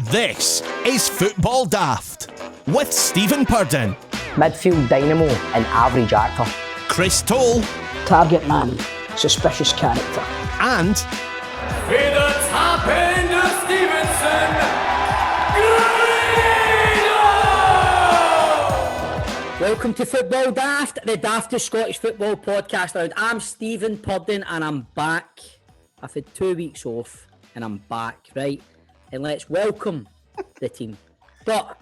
This is Football Daft with Stephen Purden, midfield dynamo and average actor, Chris Toll, target man, suspicious character, and with the top end of Stevenson, Greener! Welcome to Football Daft, the daftest Scottish football podcast around. I'm Stephen Purden and I'm back. I've had 2 weeks off and I'm back, right? And let's welcome the team. But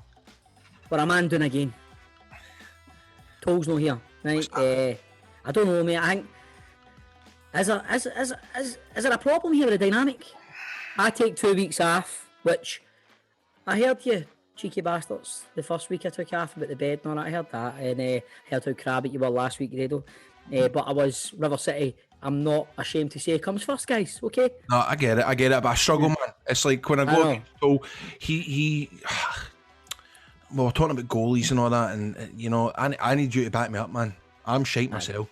what am I doing again? Toll's not here, right? I don't know, mate. I think is there a problem here with the dynamic? I take 2 weeks off, which I heard you, cheeky bastards, the first week I took off about the bed and all that. I heard that, and heard how crabby you were last week, Grado. But I was River City. I'm not ashamed to say comes first, guys. Okay. No, I get it, but I struggle, man. It's like when I go against Toll, he well, we're talking about goalies and all that, and you know, I need you to back me up, man. I'm shite myself.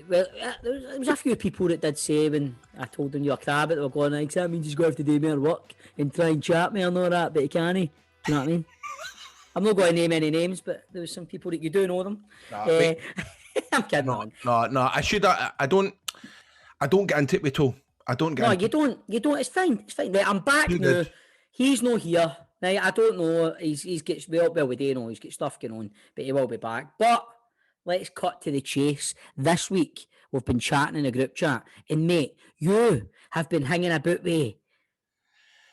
Well, there was a few people that did say when I told them you're a crab, they were going like, that means he's going to have to do more work and try and chat me and all that, but he can't. Do you know what I mean? I'm not going to name any names, but there was some people that you do know them. Nah, I'm kidding. No. I don't get into it with Toll. I don't get. No, into you don't. It's fine. Right, I'm back now. Good. He's not here. Right, I don't know. He's got well, we do know he's got stuff going on, but he will be back. But let's cut to the chase. This week we've been chatting in a group chat, and mate, you have been hanging about with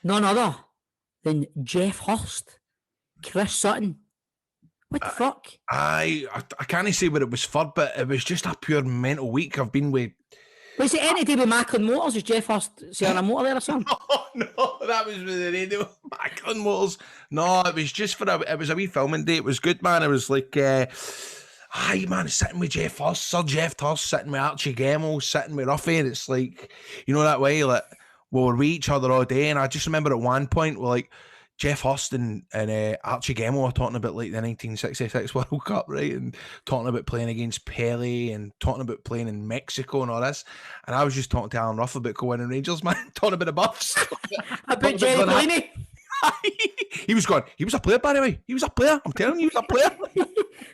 none other than Jeff Hurst, Chris Sutton. What the fuck? I can't say what it was for, but it was just a pure mental week. I've been with. Was it anything to do with Macklin Motors? Is Jeff Hurst selling a motor there or something? No, that was with the radio. Macklin Motors. No, it was just it was a wee filming day. It was good, man. It was like, aye, man, sitting with Jeff Hurst, Sir Jeff Hurst, sitting with Archie Gemmell, sitting with Ruffy, and it's like, you know, that way, like, we were with each other all day, and I just remember at one point, we're like, Jeff Hurst and Archie Gemmell were talking about like the 1966 World Cup, right? And talking about playing against Pele and talking about playing in Mexico and all this. And I was just talking to Alan Ruff about going in Rangers, man, talking about the Buffs. About Jerry Pelini. He was a player, by the way. He was a player. I'm telling you, he was a player.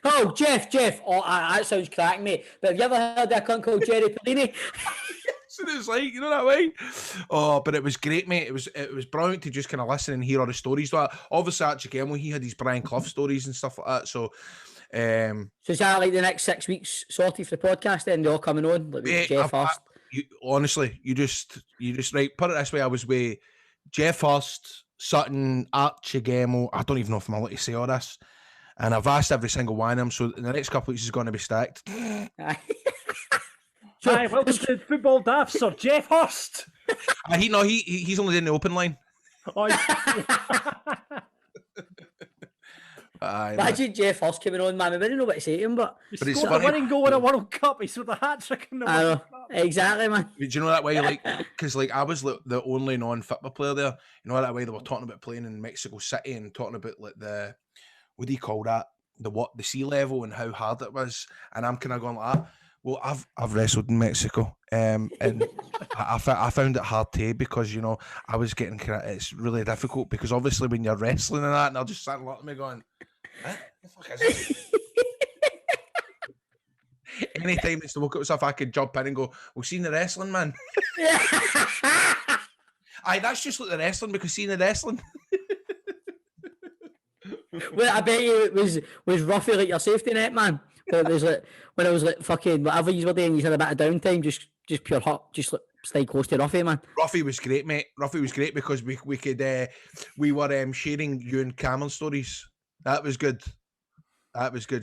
Oh, Jeff. Oh, that sounds cracking, mate. But have you ever heard that cunt called Jerry Pelini? So it was like, you know, that way. Oh, but it was great, mate. It was brilliant to just kind of listen and hear all the stories. Obviously, Archie Gemmell, he had his Brian Clough stories and stuff like that. So, so is that like the next 6 weeks sorted for the podcast? Then they're all coming on, like with Jeff Hurst. Honestly, you just right. Put it this way: I was with Jeff Hurst, Sutton, Archie Gemmell. I don't even know if I'm allowed to say all this. And I've asked every single one of them. So the next couple of weeks is going to be stacked. Hi, welcome to Football Daft, Sir Jeff Hurst. He's only in the open line. Imagine Jeff Hurst coming on, man. We didn't know what to say to him, but it's scored funny. a winning goal in a World Cup. He scored a hat-trick in the World Cup. Exactly, man. Do you know that way? Like, because like I was the only non-football player there. You know that way they were talking about playing in Mexico City and talking about like the, what do you call that? The sea level and how hard it was. And I'm kind of going like that. Well, I've wrestled in Mexico, and I found it hard too because, you know, I was getting it's really difficult because obviously when you're wrestling and that, and they're just sitting looking at me going, what the fuck is this? Anytime it's to look at stuff, I could jump in and go, well, seen the wrestling, man. Aye, that's just like the wrestling because seeing the wrestling. Well, I bet you it was Ruffy like your safety net, man. But it was like when it was like fucking whatever you were doing, you had a bit of downtime, just pure hot, just like stay close to Ruffy, man. Ruffy was great, mate. Ruffy was great because we could we were sharing you and Cameron stories. That was good.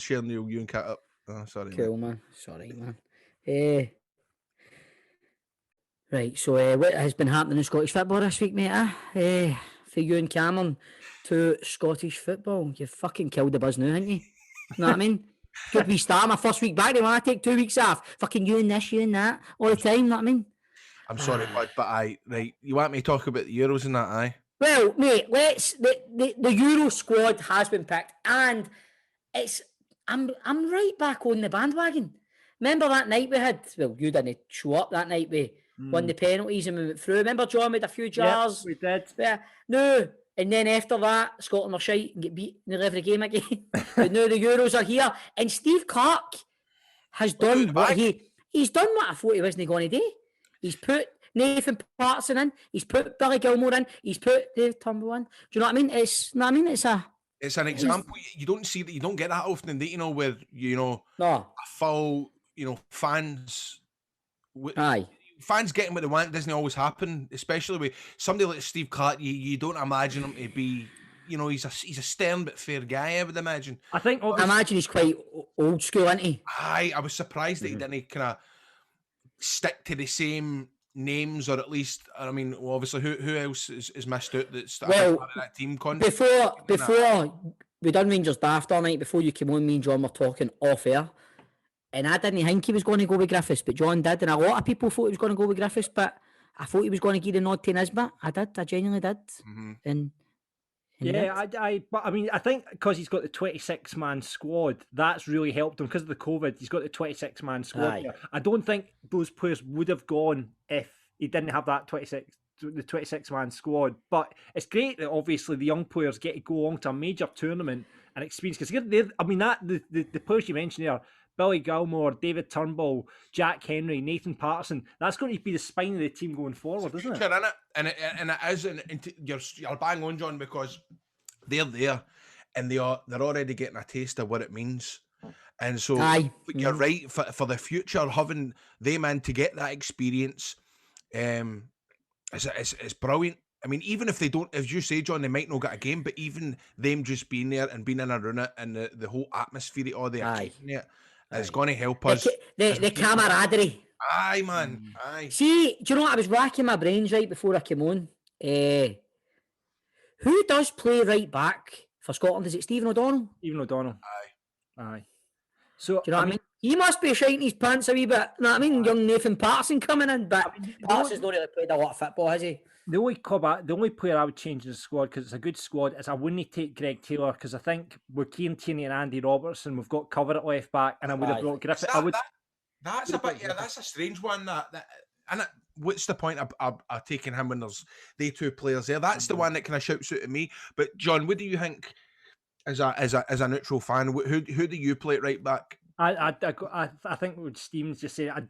Sharing you and Cat up. Oh, sorry. Cool, man. Sorry, man. Right, so what has been happening in Scottish football this week, mate? For you and Cameron to Scottish football, you fucking killed the buzz now, haven't you? You know what I mean? Good wee start, my first week back. Then when I take 2 weeks off, fucking you and this, you and that, all the time. You know what I mean? I'm sorry, bud, but right. You want me to talk about the Euros and that, aye? Well, mate, the Euro squad has been picked, and I'm right back on the bandwagon. Remember that night we had? Well, you didn't show up that night. won the penalties and we went through. Remember, John made a few jars? we did. Yeah. No. And then after that, Scotland were shite and get beat in every game again. But now the Euros are here. And Steve Clark has done what he's done what I thought he wasn't going to do. He's put Nathan Patterson in. He's put Billy Gilmore in. He's put Dave Turnbull in. Do you know what I mean? It's an example. You don't see that. You don't get that often. You know, where no a full fans. Aye. Fans getting what they want doesn't always happen, especially with somebody like Steve Clark. You don't imagine him to be, he's a stern but fair guy. I would imagine. I imagine he's quite old school, isn't he? Aye, I was surprised that he didn't kind of stick to the same names, or at least, I mean, obviously, who else is missed out that's part of that team? Before we done Rangers Daft all night, before you came on, me and John were talking off air. And I didn't think he was going to go with Griffiths, but John did. And a lot of people thought he was going to go with Griffiths, but I thought he was going to give the nod to Nisbet. I genuinely did. Mm-hmm. And but I mean, I think because he's got the 26-man squad, that's really helped him. Because of the COVID, he's got the 26-man squad. I don't think those players would have gone if he didn't have that 26-man squad. But it's great that obviously the young players get to go along to a major tournament and experience. Because the players you mentioned there, Billy Gilmore, David Turnbull, Jack Henry, Nathan Patterson. That's going to be the spine of the team going forward, isn't it? And it is. And you're bang on, John, because they're there and they're already getting a taste of what it means. And so you're right, for the future, having them in to get that experience, it's brilliant. I mean, even if they don't, as you say, John, they might not get a game, but even them just being there and being in around it and the whole atmosphere of it, it's going to help us. The camaraderie. Aye, man. Aye. See, do you know what? I was racking my brains right before I came on. Who does play right back for Scotland? Is it Stephen O'Donnell? Stephen O'Donnell. Aye. So, do you know what I mean? He must be shiting his pants a wee bit. You know what I mean? Young Nathan Patterson coming in, but Patterson's not really played a lot of football, has he? The only player I would change in the squad, because it's a good squad, is I wouldn't take Greg Taylor, because I think with Kieran Tierney and Andy Robertson, we've got cover at left back, and I would have brought Griffith. That's a bit, that's a strange one. What's the point of taking him when there's the two players there? That's the one that kind of shouts out at me. But John, what do you think as a neutral fan? Who do you play at right back? I think what Stevens just said. I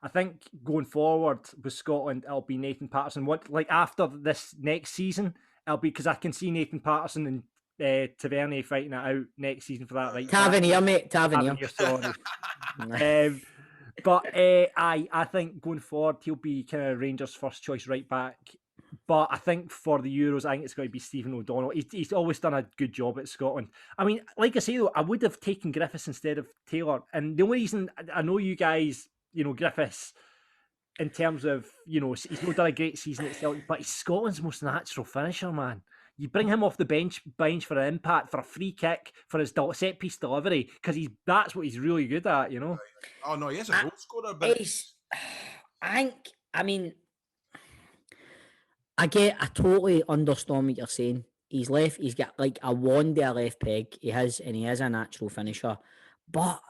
think going forward with Scotland, it'll be Nathan Patterson. After this next season, it'll be, because I can see Nathan Patterson and Tavernier fighting it out next season for that. Right, Tavernier, mate, Tavernier. Sorry. But I think going forward, he'll be kind of Rangers' first choice right back. But I think for the Euros, I think it's going to be Stephen O'Donnell. He's always done a good job at Scotland. I mean, like I say, though, I would have taken Griffiths instead of Taylor. And the only reason, I know you guys, Griffiths, in terms of, he's not done a great season at Celtic, but he's Scotland's most natural finisher, man. You bring him off the bench for an impact, for a free kick, for his set-piece delivery, because that's what he's really good at, Oh, no, he is a goal scorer, but... I totally understand what you're saying. He's got like a wand to a left peg. He is a natural finisher. But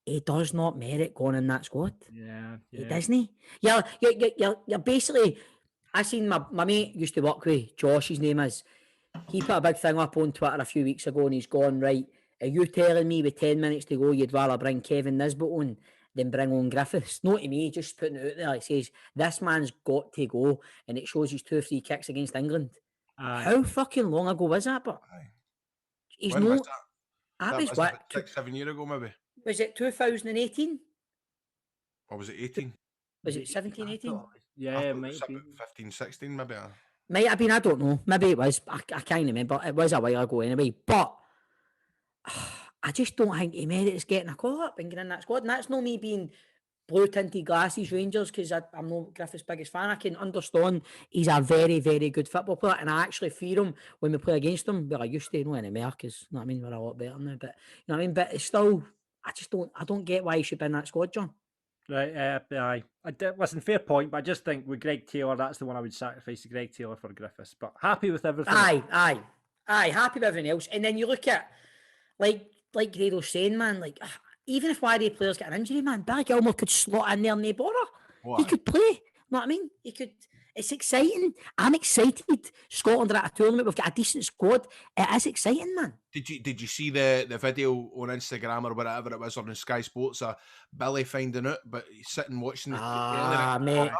he does not merit going in that squad. Yeah. He doesn't. You're basically... I seen my mate used to work with, Josh, his name is. He put a big thing up on Twitter a few weeks ago and he's gone, right, are you telling me with 10 minutes to go you'd rather bring Kevin Nisbet on than bring on Griffiths? Not to me, just putting it out there. He says, this man's got to go, and it shows his 2 or 3 kicks against England. How fucking long ago was that? But he's when no... was that? That was what? 6-7 years ago, maybe. Was it 2018? Or was it 18? Was it 17, 18? Yeah, it might be. 15, 16, maybe. Might have been, I don't know. Maybe it was. I can't remember. It was a while ago anyway. But I just don't think he merits getting a call up and getting in that squad. And that's not me being blue-tinted glasses Rangers, because I'm not Griffith's biggest fan. I can understand he's a very, very good football player, and I actually fear him when we play against him. Well, I used to, not anymore, because, you know what I mean, we're a lot better now. But, you know what I mean? But it's still, I don't get why he should be in that squad, John. Right, aye. Listen, fair point, but I just think with Greg Taylor, that's the one I would sacrifice, to Greg Taylor for Griffiths. But happy with everything. Aye, happy with everything else. And then you look at, like Grado's saying, man, like, even if one of the players get an injury, man, Barry Gilmore could slot in there and no bother. What? He could play. You know what I mean? He could. It's exciting. I'm excited. Scotland are at a tournament. We've got a decent squad. It is exciting, man. Did you see the video on Instagram or whatever it was on Sky Sports? Billy finding out, but he's sitting watching the Mate.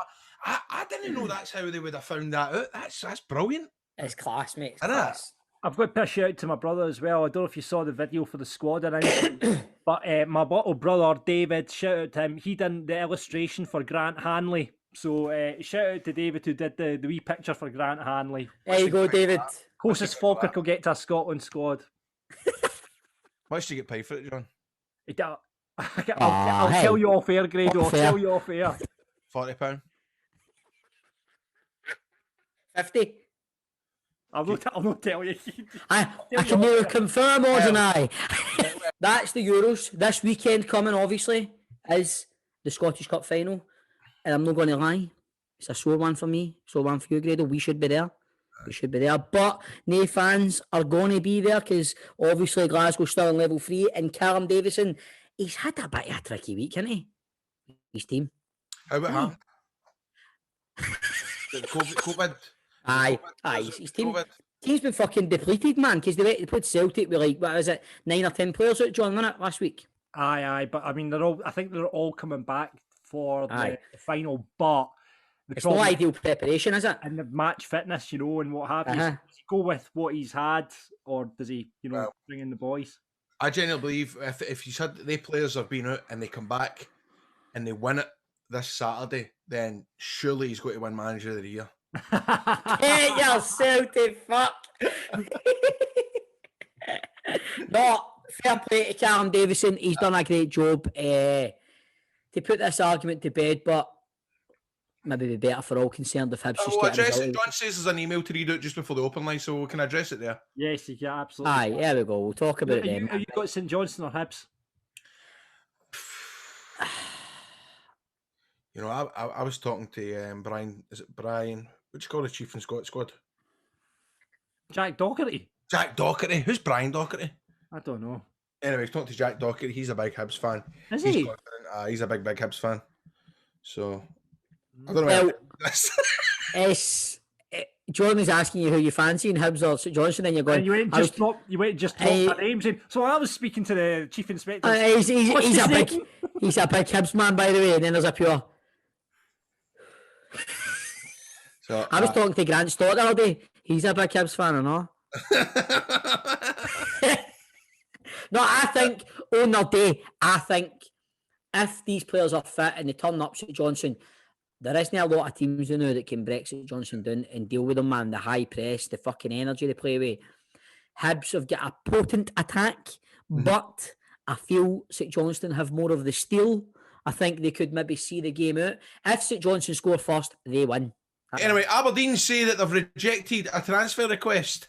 I didn't know that's how they would have found that out. That's brilliant. It's class, mate. It's Isn't it? class. I've got to push out to my brother as well. I don't know if you saw the video for the squad announcement, but my little brother David, shout out to him. He did the illustration for Grant Hanley. So shout out to David who did the wee picture for Grant Hanley. There you go, David. Closest Falkirk will get to a Scotland squad. Why should you get paid for it, John? I'll tell you off air, Grado. I'll tell you off air. £40. 50. I'll not tell you. I can neither confirm or deny. That's the Euros. This weekend coming, obviously, is the Scottish Cup final. And I'm not going to lie, it's a sore one for me, sore one for you, Grado. We should be there. We should be there. But no fans are going to be there because obviously Glasgow's still in level 3. And Callum Davison, he's had a bit of a tricky week, hasn't he? His team. How about COVID? Aye. His team's been fucking depleted, man, because they played Celtic with, like, what is it, 9 or 10 players out, John, wasn't it, last week? Aye. But I mean, I think they're all coming back for the final. But it's no ideal preparation, is it? And the match fitness, and what have you. Does he go with what he's had, or does he, bring in the boys? I genuinely believe if you said the players have been out and they come back and they win it this Saturday, then surely he's going to win Manager of the Year. Get yourself to fuck. No, fair play to Callum Davison. He's done a great job to put this argument to bed, but maybe be better for all concerned if Hibs just get address it. John says there's an email to read out just before the open line, so we can address it there. Yes, you can absolutely. Aye, there we go. We'll talk about it then. Have you got St Johnstone or Hibs? I was talking to Brian. Is it Brian? What do you call the chief in squad? Jack Docherty. Jack Docherty. Who's Brian Docherty? I don't know. Anyway, talking to Jack Docherty. He's a big Hibs fan. Is he? He's a big Hibs fan. So I don't know. John is asking you who you fancy in Hibs or St Johnstone, and you're going. And you went just drop my names in. So I was speaking to the chief inspector. He's a big Hibs man, by the way. And then there's a pure. So, I was talking to Grant Stott the other day. He's a big Hibs fan, or not? No, I think on their day, if these players are fit and they turn up St Johnstone, there isn't a lot of teams now that can break St Johnstone down and deal with them, man. The high press, the fucking energy they play with. Hibs have got a potent attack, but I feel St Johnstone have more of the steel. I think they could maybe see the game out. If St Johnstone score first, they win. Anyway, Aberdeen say that they've rejected a transfer request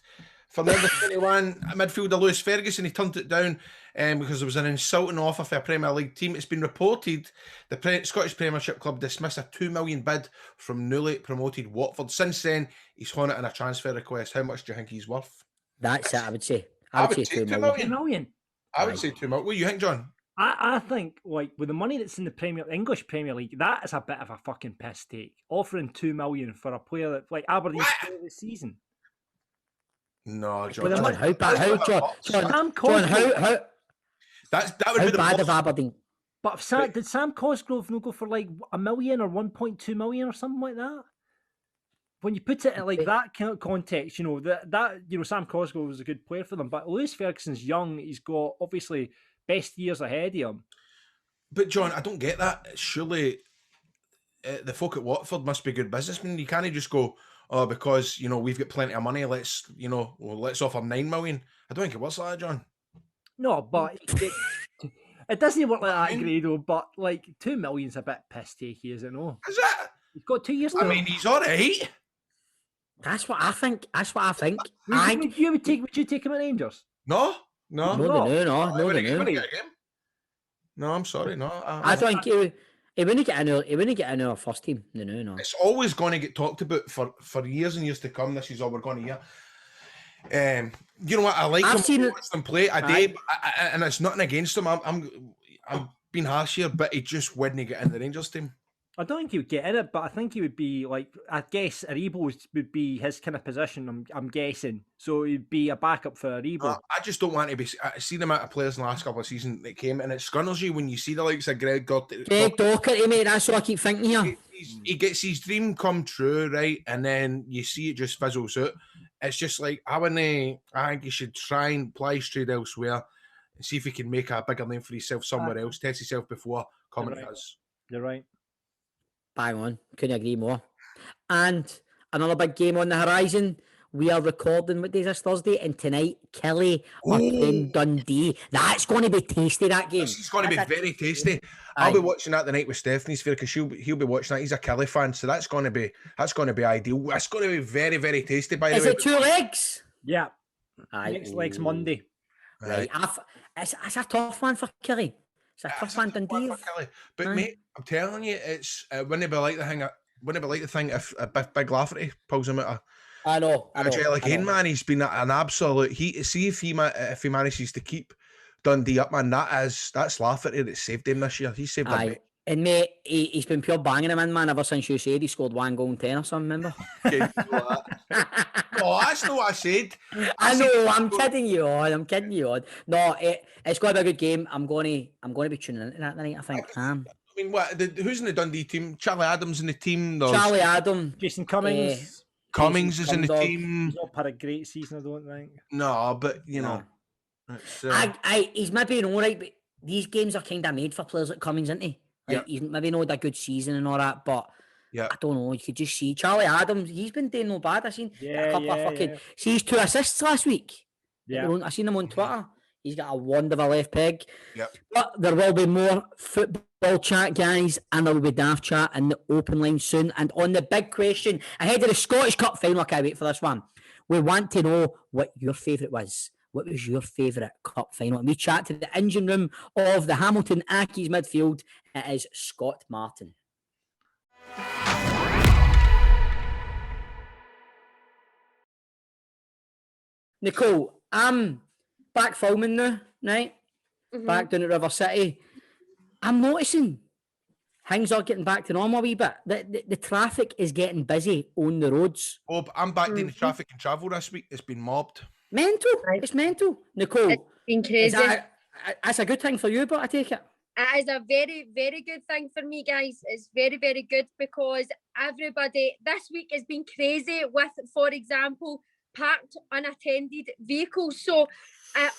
for number 21 midfielder Lewis Ferguson. He turned it down because there was an insulting offer for a Premier League team. It's been reported the Scottish Premiership club dismissed a £2 million bid from newly promoted Watford. Since then, he's on it in a transfer request. How much do you think he's worth? That's it, I would say. I would say 2 million. 2 million? I would say 2 million. What do you think, John? I think, like, with the money that's in the English Premier League, that is a bit of a fucking piss take. Offering 2 million for a player that, like, Aberdeen's player this season. No, John. John, how bad? How John? How bad of Aberdeen? But did Sam Cosgrove not go for like $1 million or 1.2 million or something like that? When you put it in like that kind of context, that Sam Cosgrove was a good player for them, but Lewis Ferguson's young. He's got obviously best years ahead of him. But John, I don't get that. Surely the folk at Watford must be good businessmen. You can't just go, oh, because we've got plenty of money. Let's offer 9 million. I don't think it works like that, John. No, but it doesn't work like that, Grado. But like 2 million's a bit piss takey, is it? No, is it? He's got 2 years. I mean, he's all right. That's what I think. Would you take him at Rangers? No, No, I'm sorry. No, I think he wouldn't get in our first team. No. It's always going to get talked about for years and years to come. This is all we're going to hear. You know what? I like him. Watch them play a day, and it's nothing against him. I'm being harsh here, but he just wouldn't get in the Rangers team. I don't think he would get in it, but I think he would be like, I guess Aribo would be his kind of position. I'm guessing, so he'd be a backup for Aribo. I just don't want to be. I see the amount of players in the last couple of seasons that came, and it scuners you when you see the likes of Greg Docherty, mate. That's what I keep thinking here. He gets his dream come true, right? And then you see it just fizzles out. It's just like, I think he should try and ply his trade elsewhere and see if he can make a bigger name for himself somewhere else. Test himself before coming to us. You're right. Bang on. Couldn't agree more. And another big game on the horizon. We are recording, what day is this, Thursday? And tonight, Kelly up in Dundee. That's going to be tasty, that game. It's going to be very tasty. I'll be watching that the night with Stephanie's fair, because he'll be watching that. He's a Kelly fan, so that's going to be ideal. That's going to be very, very tasty, by the way. Is it 2 legs? Yeah. Next leg's Monday. Right. It's a tough one for Kelly. It's a tough one, Dundee. But mate, I'm telling you, it's wouldn't it be like the thing if a big Lafferty pulls him out I know. Man, he's been an absolute heat. See if he manages to keep Dundee up, man. That's Lafferty that saved him this year. He saved him. And mate, he's been pure banging him in, man, ever since you said he scored 1 goal in 10 or something, remember? No, that's not what I said. I know, I'm kidding you on. No, it's going to be a good game. I'm going to be tuning into that tonight, I think. I mean, who's in the Dundee team? Charlie Adams in the team. Charlie Adams. Jason Cummings. Cummings is in the team. He's not had a great season, I don't think. No, but, you know. He's maybe all right, but these games are kind of made for players like Cummings, isn't he? Like, he's maybe not had a good season and all that, but I don't know. You could just see Charlie Adams. He's been doing no bad. I seen a couple of fucking. See his 2 assists last week. Yeah, I seen him on Twitter. He's got a wand of a left peg. Yep. But there will be more football chat, guys, and there will be daft chat in the open line soon. And on the big question ahead of the Scottish Cup final, I can't wait for this one. We want to know what your favourite was. What was your favourite cup final? And we chat to the engine room of the Hamilton Accies midfield. It is Scott Martin. Nicole, I'm back filming now, right? Mm-hmm. Back down at River City. I'm noticing things are getting back to normal a wee bit. The traffic is getting busy on the roads. Oh, but I'm back doing the traffic and travel this week. It's been mobbed. Mental. Right. It's mental. Nicole. It's been crazy. That's a good thing for you, but I take it. It is a very, very good thing for me, guys. It's very, very good because everybody this week has been crazy with, for example, parked unattended vehicles. So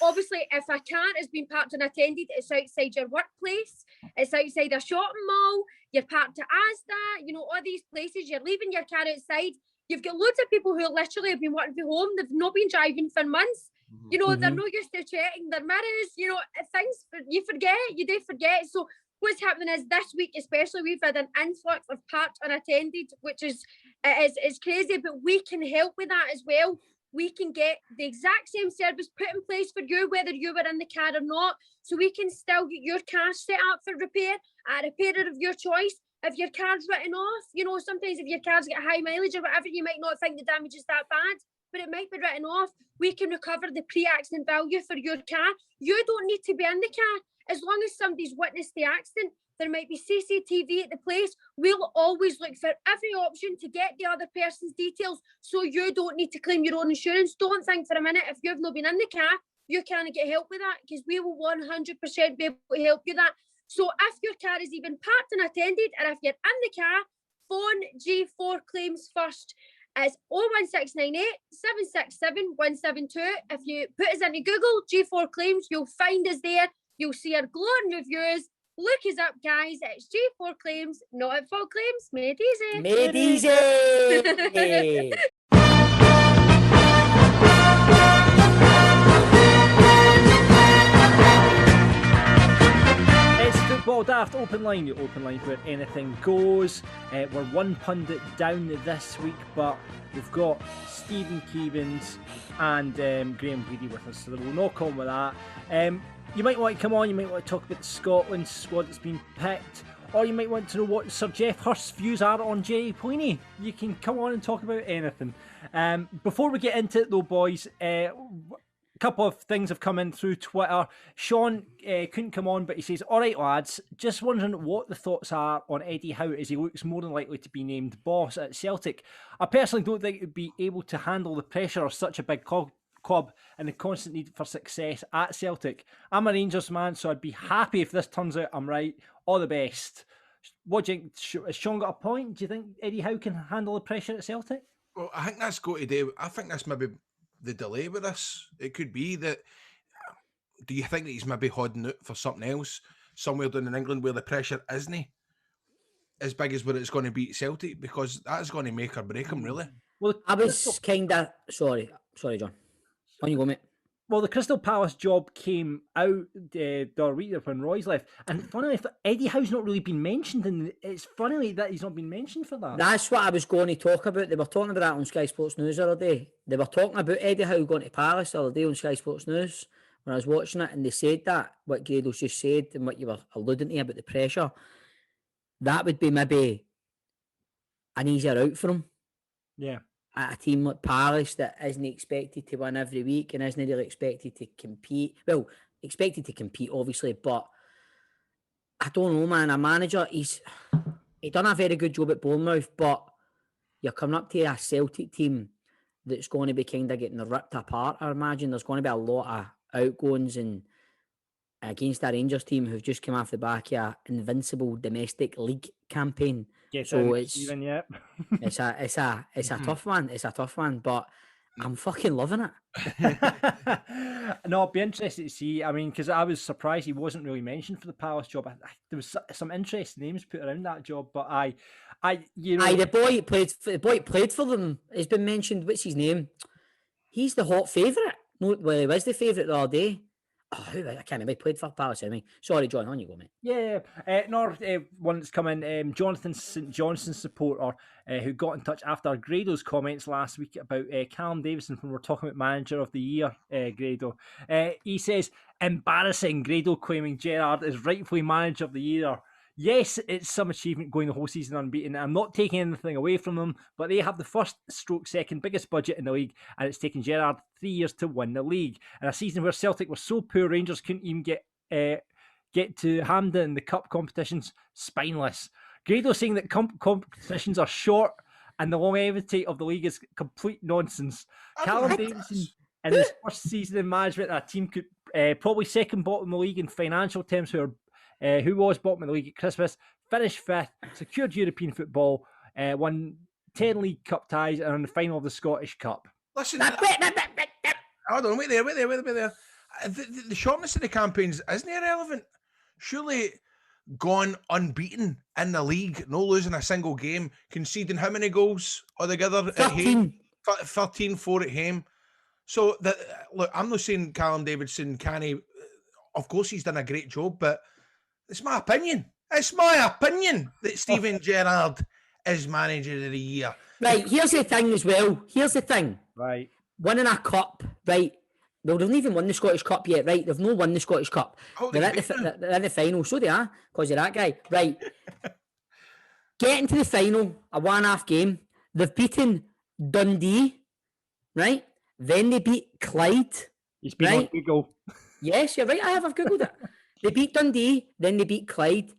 obviously, if a car has been parked unattended, it's outside your workplace, it's outside a shopping mall, you're parked at Asda, all these places, you're leaving your car outside. You've got loads of people who literally have been working from home. They've not been driving for months. They're not used to checking their mirrors. Things you do forget. So what's happening is this week, especially, we've had an influx of parked unattended, which is crazy. But we can help with that as well. We can get the exact same service put in place for you, whether you were in the car or not. So we can still get your car set up for repair at a repairer of your choice. If your car's written off, sometimes if your car's got high mileage or whatever, you might not think the damage is that bad, but it might be written off. We can recover the pre-accident value for your car. You don't need to be in the car. As long as somebody's witnessed the accident, there might be CCTV at the place. We'll always look for every option to get the other person's details so you don't need to claim your own insurance. Don't think for a minute, if you've not been in the car, you can't get help with that, because we will 100% be able to help you that. So if your car is even parked unattended, or if you're in the car, phone G4 Claims first. It's 01698 767 172. If you put us into Google, G4 Claims, you'll find us there. You'll see our glowing reviews. Look us up, guys. It's G4 Claims, not at fault claims. Made easy. Made easy. Football Daft Open Line, the open line where anything goes. We're one pundit down this week, but we've got Stephen Keevans and Graham Bleedy with us, so we'll knock on with that. You might want to come on, you might want to talk about the Scotland squad that's been picked, or you might want to know what Sir Geoff Hurst's views are on Jerry Poiney. You can come on and talk about anything. Before we get into it though, boys, couple of things have come in through Twitter. Sean couldn't come on, but he says, all right, lads, just wondering what the thoughts are on Eddie Howe as he looks more than likely to be named boss at Celtic. I personally don't think he'd be able to handle the pressure of such a big club and the constant need for success at Celtic. I'm a Rangers man, so I'd be happy if this turns out I'm right. All the best. What do you think? Has Sean got a point? Do you think Eddie Howe can handle the pressure at Celtic? Well, I think that's got to do. I think that's maybe the delay with this. It could be that. Do you think that he's maybe holding out for something else somewhere down in England where the pressure isn't as big as what it's going to be at Celtic? Because that's going to make or break him, really. Well, I was kind of sorry, John. On you go, mate. Well, the Crystal Palace job came out the week when Roy's left, and funnily, Eddie Howe's not really been mentioned, and it's funny that he's not been mentioned for that. That's what I was going to talk about. They were talking about that on Sky Sports News the other day. They were talking about Eddie Howe going to Palace the other day on Sky Sports News when I was watching it, and they said that, what Grado's just said and what you were alluding to about the pressure, that would be maybe an easier out for him. Yeah. At a team like Palace that isn't expected to win every week and isn't really expected to compete. Well, expected to compete, obviously, but I don't know, man. A manager, he done a very good job at Bournemouth, but you're coming up to a Celtic team that's going to be kind of getting ripped apart. I imagine there's going to be a lot of outgoings and against a Rangers team who've just come off the back of an invincible domestic league campaign. So it's yeah. it's a tough one. It's a tough one, but I'm fucking loving it. No, I'd be interested to see. I mean, because I was surprised he wasn't really mentioned for the Palace job. There was some interesting names put around that job, but the boy played for them. He's been mentioned. What's his name? He's the hot favourite. No, well, he was the favourite the other day. Oh, I can't remember. He played for Palace, I mean. Sorry, John, on you go, mate. Yeah, one that's come in, Jonathan St. Johnson supporter who got in touch after Grado's comments last week about Callum Davidson when we're talking about Manager of the Year, Grado. He says, embarrassing, Grado claiming Gerrard is rightfully Manager of the Year. Yes, it's some achievement going the whole season unbeaten. I'm not taking anything away from them, but they have the second biggest budget in the league, and it's taken Gerrard 3 years to win the league. In a season where Celtic were so poor, Rangers couldn't even get to Hampden in the cup competitions. Spineless. Grado saying that competitions are short and the longevity of the league is complete nonsense. Callum Davidson, in his first season in management, a team could probably second bottom in the league in financial terms, who was bottom of the league at Christmas, finished fifth, secured European football, won 10 League Cup ties, and in the final of the Scottish Cup. Listen, hold on, wait there. The shortness of the campaigns isn't irrelevant. Surely gone unbeaten in the league, no losing a single game, conceding how many goals altogether 13. at home? 13, 4 at home. So, look, I'm not saying Callum Davidson can't. Of course, he's done a great job, but it's my opinion. It's my opinion that Steven Gerrard is Manager of the Year. Right, here's the thing as well. Here's the thing. Right. Winning a cup, right? Well, they've not even won the Scottish Cup yet, right? They've not won the Scottish Cup. Oh, they're in the final, so they are, because of that guy. Right. Getting to the final, a one-half game. They've beaten Dundee, right? Then they beat Clyde. He's been on Google. Yes, you're right. I've Googled it. They beat Dundee, then they beat Clyde,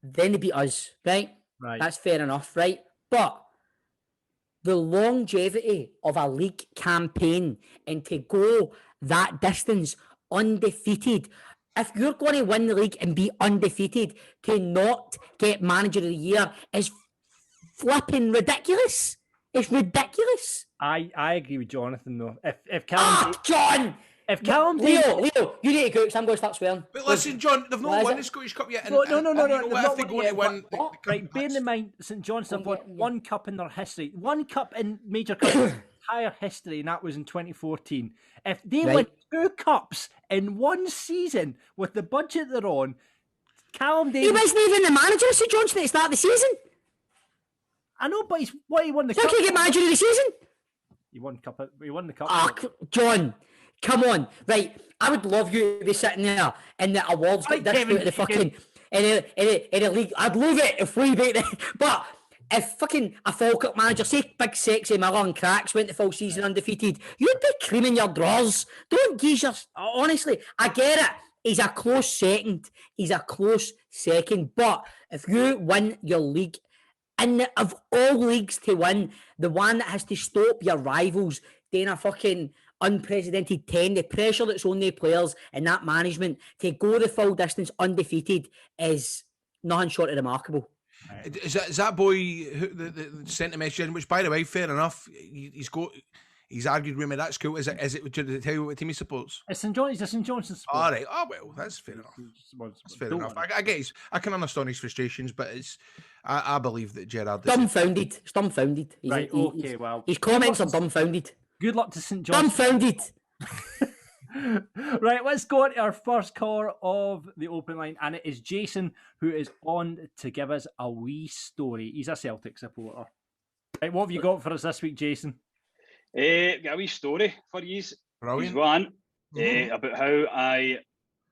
then they beat us, right? Right. That's fair enough, right? But the longevity of a league campaign and to go that distance undefeated, if you're going to win the league and be undefeated, to not get Manager of the Year is flipping ridiculous. It's ridiculous. I agree with Jonathan, though. If Callum... John! If Callum Leo, you need to go because I'm going to start swearing. But listen, John, they've not won the Scottish Cup yet. No. What if they go to win? Right, bearing in mind, St John's have won one cup in their history. One cup in major cup entire history, and that was in 2014. If they win 2 cups in one season with the budget they're on, Callum Davis... He wasn't even the manager of St John's at the start of the season. I know, but he won the cup. How can he get manager of the season? He won the cup. John... Come on, right? I would love you to be sitting there in the awards like this, the fucking in a league. I'd love it if we beat it. But if fucking a Falkirk manager, say big sexy Miller and Cracks went the full season undefeated, you'd be creaming your drawers. Don't geese your... Honestly, I get it. He's a close second. But if you win your league, and of all leagues to win, the one that has to stop your rivals doing a fucking unprecedented 10, the pressure that's on the players and that management to go the full distance undefeated is nothing short of remarkable. Is that boy who the sent the message in, which by the way, fair enough. He's argued with me. That's cool. Is it? Did they tell you what team he supports? It's St. John's. It's St. John's. All right. Oh well, that's fair enough. That's fair enough. I get I can understand his frustrations, but I believe that Gerrard is dumbfounded. Right. Okay. Well, his comments are dumbfounded. Good luck to St. John's. Dumbfounded. Right, let's go on to our first caller of the open line, and it is Jason, who is on to give us a wee story. He's a Celtic supporter. Right, what have you got for us this week, Jason? Got a wee story for you. Brilliant. One about how I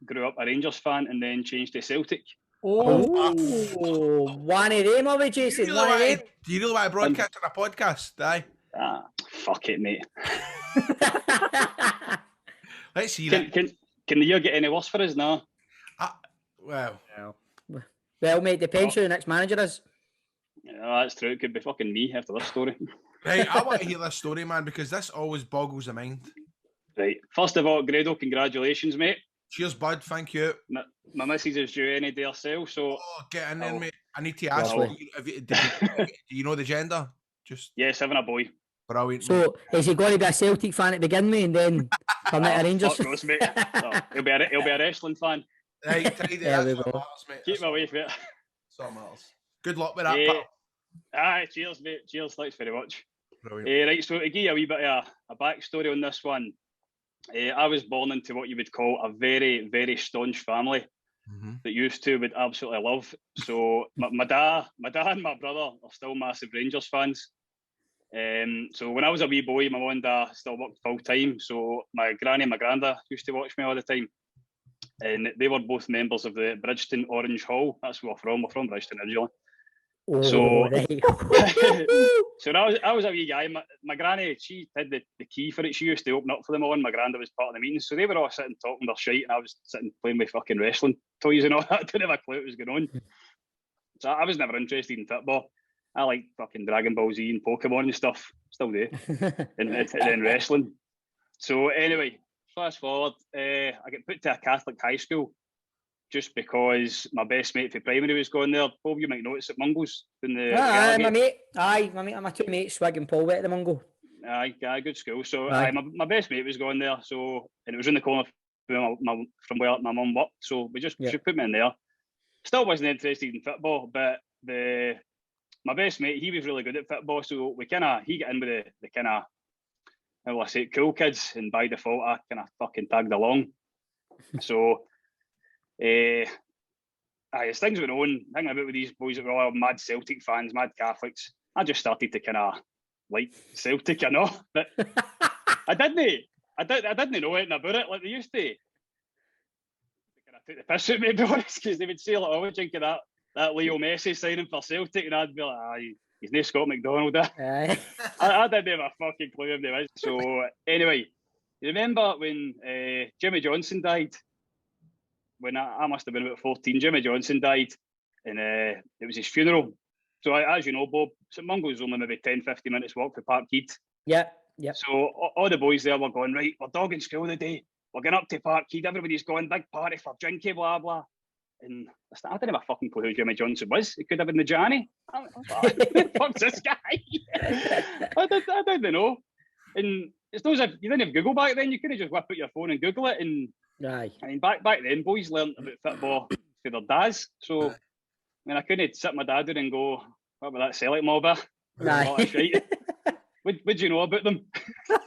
grew up a Rangers fan and then changed to Celtic. Oh, one of them, are we, Jason? Do you really want to broadcast on a podcast? Aye. Fuck it, mate. Let's see that. Can the year get any worse for us now? Well, mate, depends who the next manager is. Yeah, that's true. It could be fucking me after this story. Right, I want to hear this story, man, because this always boggles the mind. Right. First of all, Grado, congratulations, mate. Cheers, bud. Thank you. My missus is due any day herself, so... Oh, get in there, mate. I need to ask you, do you know the gender? Yes, having a boy. Brilliant. So, is he going to be a Celtic fan to begin with and then turn it a Rangers? Fuck knows, mate. No, he'll be a wrestling fan. Right, there we go. Keep my way for it. That's matters. Good luck with that, pal. Aye, cheers, mate. Cheers, thanks very much. Brilliant. Right, so to give you a wee bit of a backstory on this one, I was born into what you would call a very, very staunch family that used to would absolutely love. So my dad and my brother are still massive Rangers fans. So when I was a wee boy, my mum and dad still worked full time. So my granny and my granda used to watch me all the time. And they were both members of the Bridgeton Orange Hall. That's where we're from. We're from Bridgeton originally. So, so I was a wee guy. My granny, she had the key for it. She used to open up for them all, and my granda was part of the meetings. So they were all sitting talking their shite, and I was sitting playing with fucking wrestling toys and all that. I didn't have a clue what was going on. So I was never interested in football. I like fucking Dragon Ball Z and Pokemon and stuff. Still do. and then wrestling. So anyway, fast forward, I get put to a Catholic high school just because my best mate for primary was going there. Bob, you might notice at Mungles. My two mates, Swig and Paul, went to the Mungo. Aye, good school. So my best mate was going there. So, and it was in the corner from where my mum worked. So she put me in there. Still wasn't interested in football, but my best mate, he was really good at football. So he got in with the kind of, how will I say it, cool kids, and by default I kind of fucking tagged along. So as things went on, hanging about with these boys that were all mad Celtic fans, mad Catholics, I just started to kind of like Celtic, but I didn't know anything about it like they used to. Kind of took the piss out of me, to be honest, because they would say like, "Oh, drinking that Leo Messi signing for Celtic," and I'd be like, he's no Scott McDonald. I didn't have a fucking clue who he was. So anyway, you remember when Jimmy Johnson died? When I must have been about 14, Jimmy Johnson died, and it was his funeral. So as you know, Bob, St Mungo's only maybe 10-15 minutes walk for Parkhead. Yeah. So all the boys there were going, right, we're dogging school today. We're going up to Parkhead. Everybody's going, big party for drinking, blah, blah. And I didn't have a fucking clue who Jimmy Johnson was. It could have been the Johnny. I was like, who the fuck's this guy? I didn't know. And it's not as if you didn't have Google back then. You could have just whipped out your phone and Google it. And aye. I mean, back then, boys learned about football for their dads. So, I mean, I couldn't sit my dad down and go, what about that Celtic mob? Aye. What do you know about them?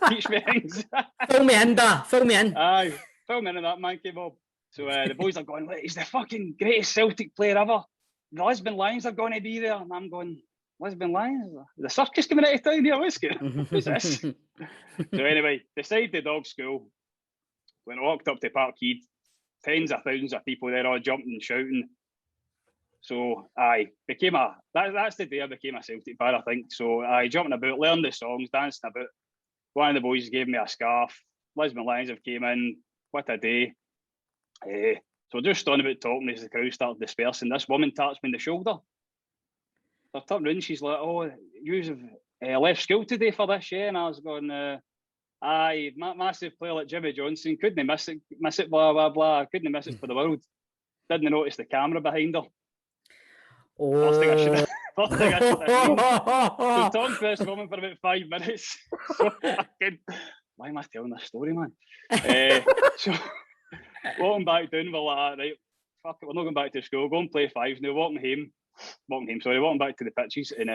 Teach me things. Fill me in. Aye, fill me in that monkey mob. So the boys are going, wait, he's the fucking greatest Celtic player ever. The Lisbon Lions are going to be there. And I'm going, Lisbon Lions? The circus coming out of town here? Who's this? So anyway, decided the dog school. When I walked up to Parkhead, tens of thousands of people there all jumping and shouting. So that's the day I became a Celtic fan, I think. So jumping about, learning the songs, dancing about. One of the boys gave me a scarf. Lisbon Lions have came in. What a day. So just stood about talking as the crowd started dispersing. This woman taps me on the shoulder. So I turned around, she's like, "Oh, you have left school today for this, yeah?" And I was going, "Aye, massive player like Jimmy Johnson, couldn't miss it, blah, blah, blah. Couldn't miss it for the world." Didn't notice the camera behind her. First thing I should have seen. So talking to this woman for about 5 minutes. So why am I telling this story, man? So walking back down, we're like, right, fuck it, we're not going back to school, go and play fives now, walking back to the pitches, and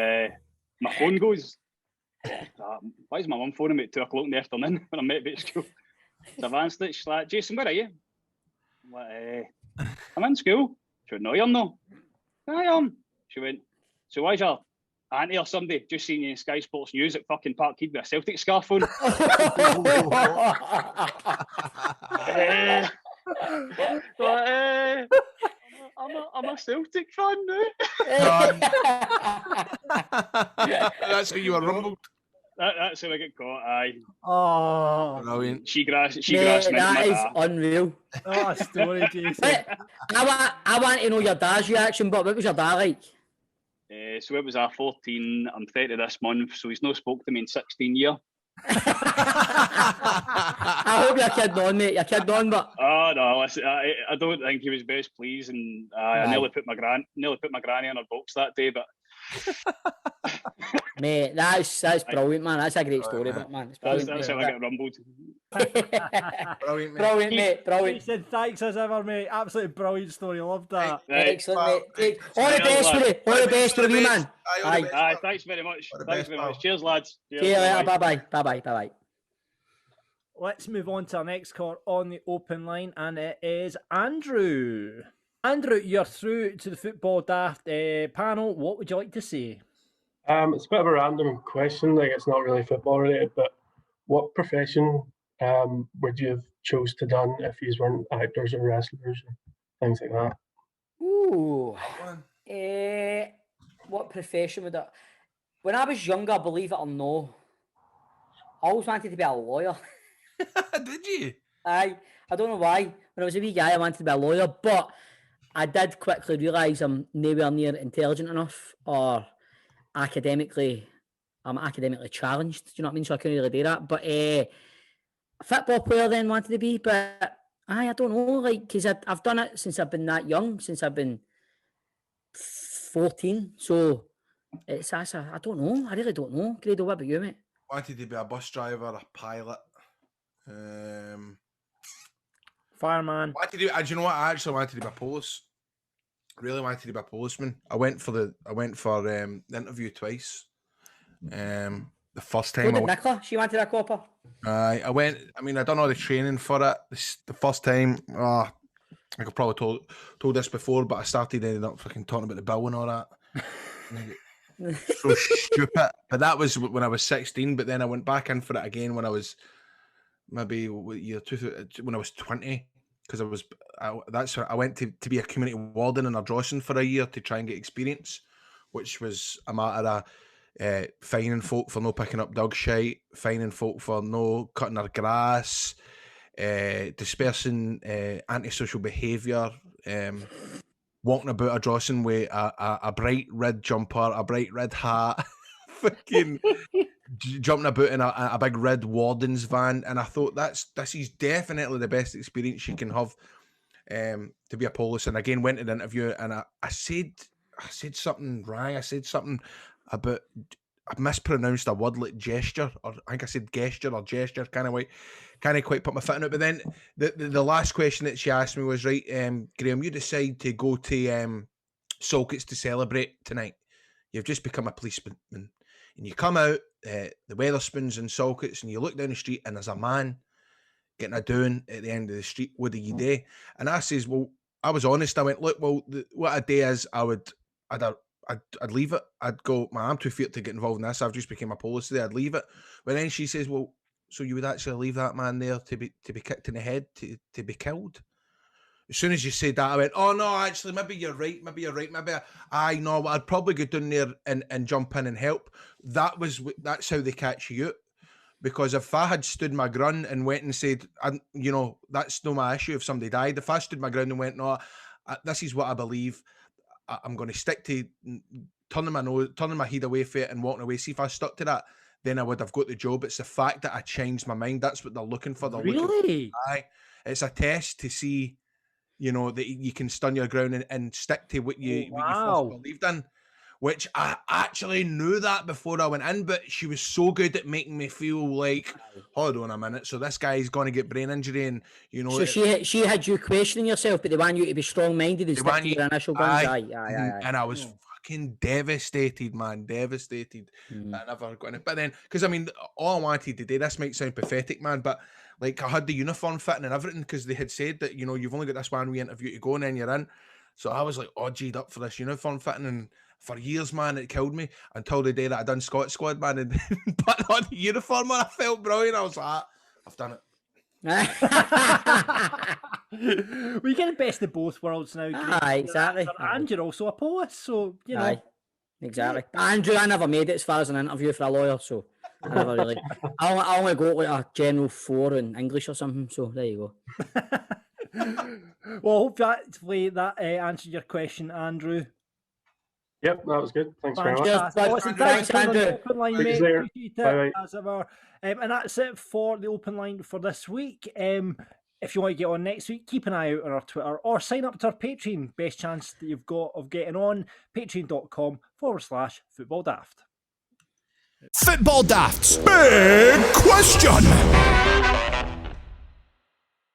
my phone goes. Why is my mum phoning me at 2 o'clock in the afternoon when I'm met at school? So I've answered it. She's like, "Jason, where are you?" I'm like, "I'm in school." She went, "No, you're not." "I am." She went, "So why's your auntie or somebody just seen you in Sky Sports News at fucking Parkhead with a Celtic scarf on?" I'm a Celtic fan now. That's how you were rumbled. That's how I get caught. Aye. Oh, Brilliant. She grassed me. That is unreal. what a story, Jason. But I want to know your dad's reaction, but what was your dad like? So it was 14. I'm 30 this month, so he's not spoke to me in 16 years. I hope you're kidding on, mate. You're kidding on, but Oh no, listen, I don't think he was best pleased, and I nearly put my granny on her box that day. But mate, that's brilliant, man. That's a great story, but man, it's brilliant. that's how I get rumbled. Brilliant, mate. Brilliant, mate. Brilliant. Jason, thanks as ever, mate. Absolutely brilliant story. Loved that. Right. Excellent, mate. All the best for it. All the best for you, man. Aye. Aye, thanks very much. Thanks very much. Cheers, lads. See you later. Bye bye. Let's move on to our next caller on the open line, and it is Andrew. Andrew, you're through to the Football Daft panel. What would you like to say? It's a bit of a random question, like it's not really football related, but what profession would you have chose to done if you weren't actors or wrestlers and things like that? Ooh. What profession would that? When I was younger, believe it or no, I always wanted to be a lawyer. Did you? I don't know why. When I was a wee guy, I wanted to be a lawyer, but I did quickly realise I'm nowhere near intelligent enough or I'm academically challenged. Do you know what I mean? So I couldn't really do that. But a football player then wanted to be, but I don't know, like, because I've done it since I've been that young, since I've been 14. So I don't know. I really don't know. Grado, what about you, mate? Wanted to be a bus driver, a pilot. Fireman. Do you know what? I actually wanted to be a police. Really wanted to be a policeman. I went for the interview twice. The first time. What did Nicola? She wanted a copper. I went. I mean, I done all the training for it. The first time. I could probably told this before, but I ended up fucking talking about the bill and all that. So stupid. But that was when I was 16. But then I went back in for it again when I was maybe when I was 20. Because I went to be a community warden in Ardrossan for a year to try and get experience, which was a matter of fining folk for no picking up dog shite, fining folk for no cutting their grass, dispersing antisocial behaviour, walking about Ardrossan with a bright red jumper, a bright red hat, fucking jumping about in a big red warden's van. And I thought this is definitely the best experience you can have to be a police. And again, went to the interview and I said something wrong. I said something about, I mispronounced a word like gesture, or I think I said gesture or gesture, can't quite put my foot in it. But then the last question that she asked me was, right, Graham, you decide to go to Salkits to celebrate tonight. You've just become a policeman. And you come out, the Weatherspoons and Salkits, and you look down the street and there's a man getting a doing at the end of the street. What do you do? And I says, well, I was honest. I went, look, well, what I do is I'd leave it. I'd go, man, I'm too feared to get involved in this. I've just become a police today. I'd leave it. But then she says, well, so you would actually leave that man there to be kicked in the head, to be killed? As soon as you said that, I went, oh, no, actually, maybe you're right. Maybe I know I'd probably go down there and jump in and help. That's how they catch you out. Because if I had stood my ground and went and said, that's no my issue if somebody died. If I stood my ground and went, no, this is what I believe, I'm going to stick to turning my head away from it and walking away. See, if I stuck to that, then I would have got the job. It's the fact that I changed my mind. That's what they're looking for. Really? It's a test to see, that you can stand your ground and stick to what you first believed in. Which I actually knew that before I went in, but she was so good at making me feel like, hold on a minute, so this guy's going to get brain injury, and So she had you questioning yourself, but they want you to be strong-minded and stick to your initial guns. Aye. And I was fucking devastated, man, devastated. That I never got in it. But then, because all I wanted to do, this might sound pathetic, man, but like I had the uniform fitting and everything because they had said that you've only got this one wee interview to go and then you're in. So I was like, G'd up for this uniform fitting, and for years, man, it killed me until the day that I done Scott Squad, man, and put on the uniform, man. I felt brilliant. I was like, I've done it. We get the best of both worlds now. Aye, exactly. And you're also a poet, so Aye, exactly. Andrew, I never made it as far as an interview for a lawyer, so I never really. I only got like a general 4 in English or something. So there you go. Well, hopefully that answered your question, Andrew. Yep, that was good. Thanks very much. Thanks, Andrew. Open line, mate. Appreciate it, as ever. And that's it for the open line for this week. If you want to get on next week, keep an eye out on our Twitter or sign up to our Patreon. Best chance that you've got of getting on. Patreon.com/footballdaft. Football Daft's big question.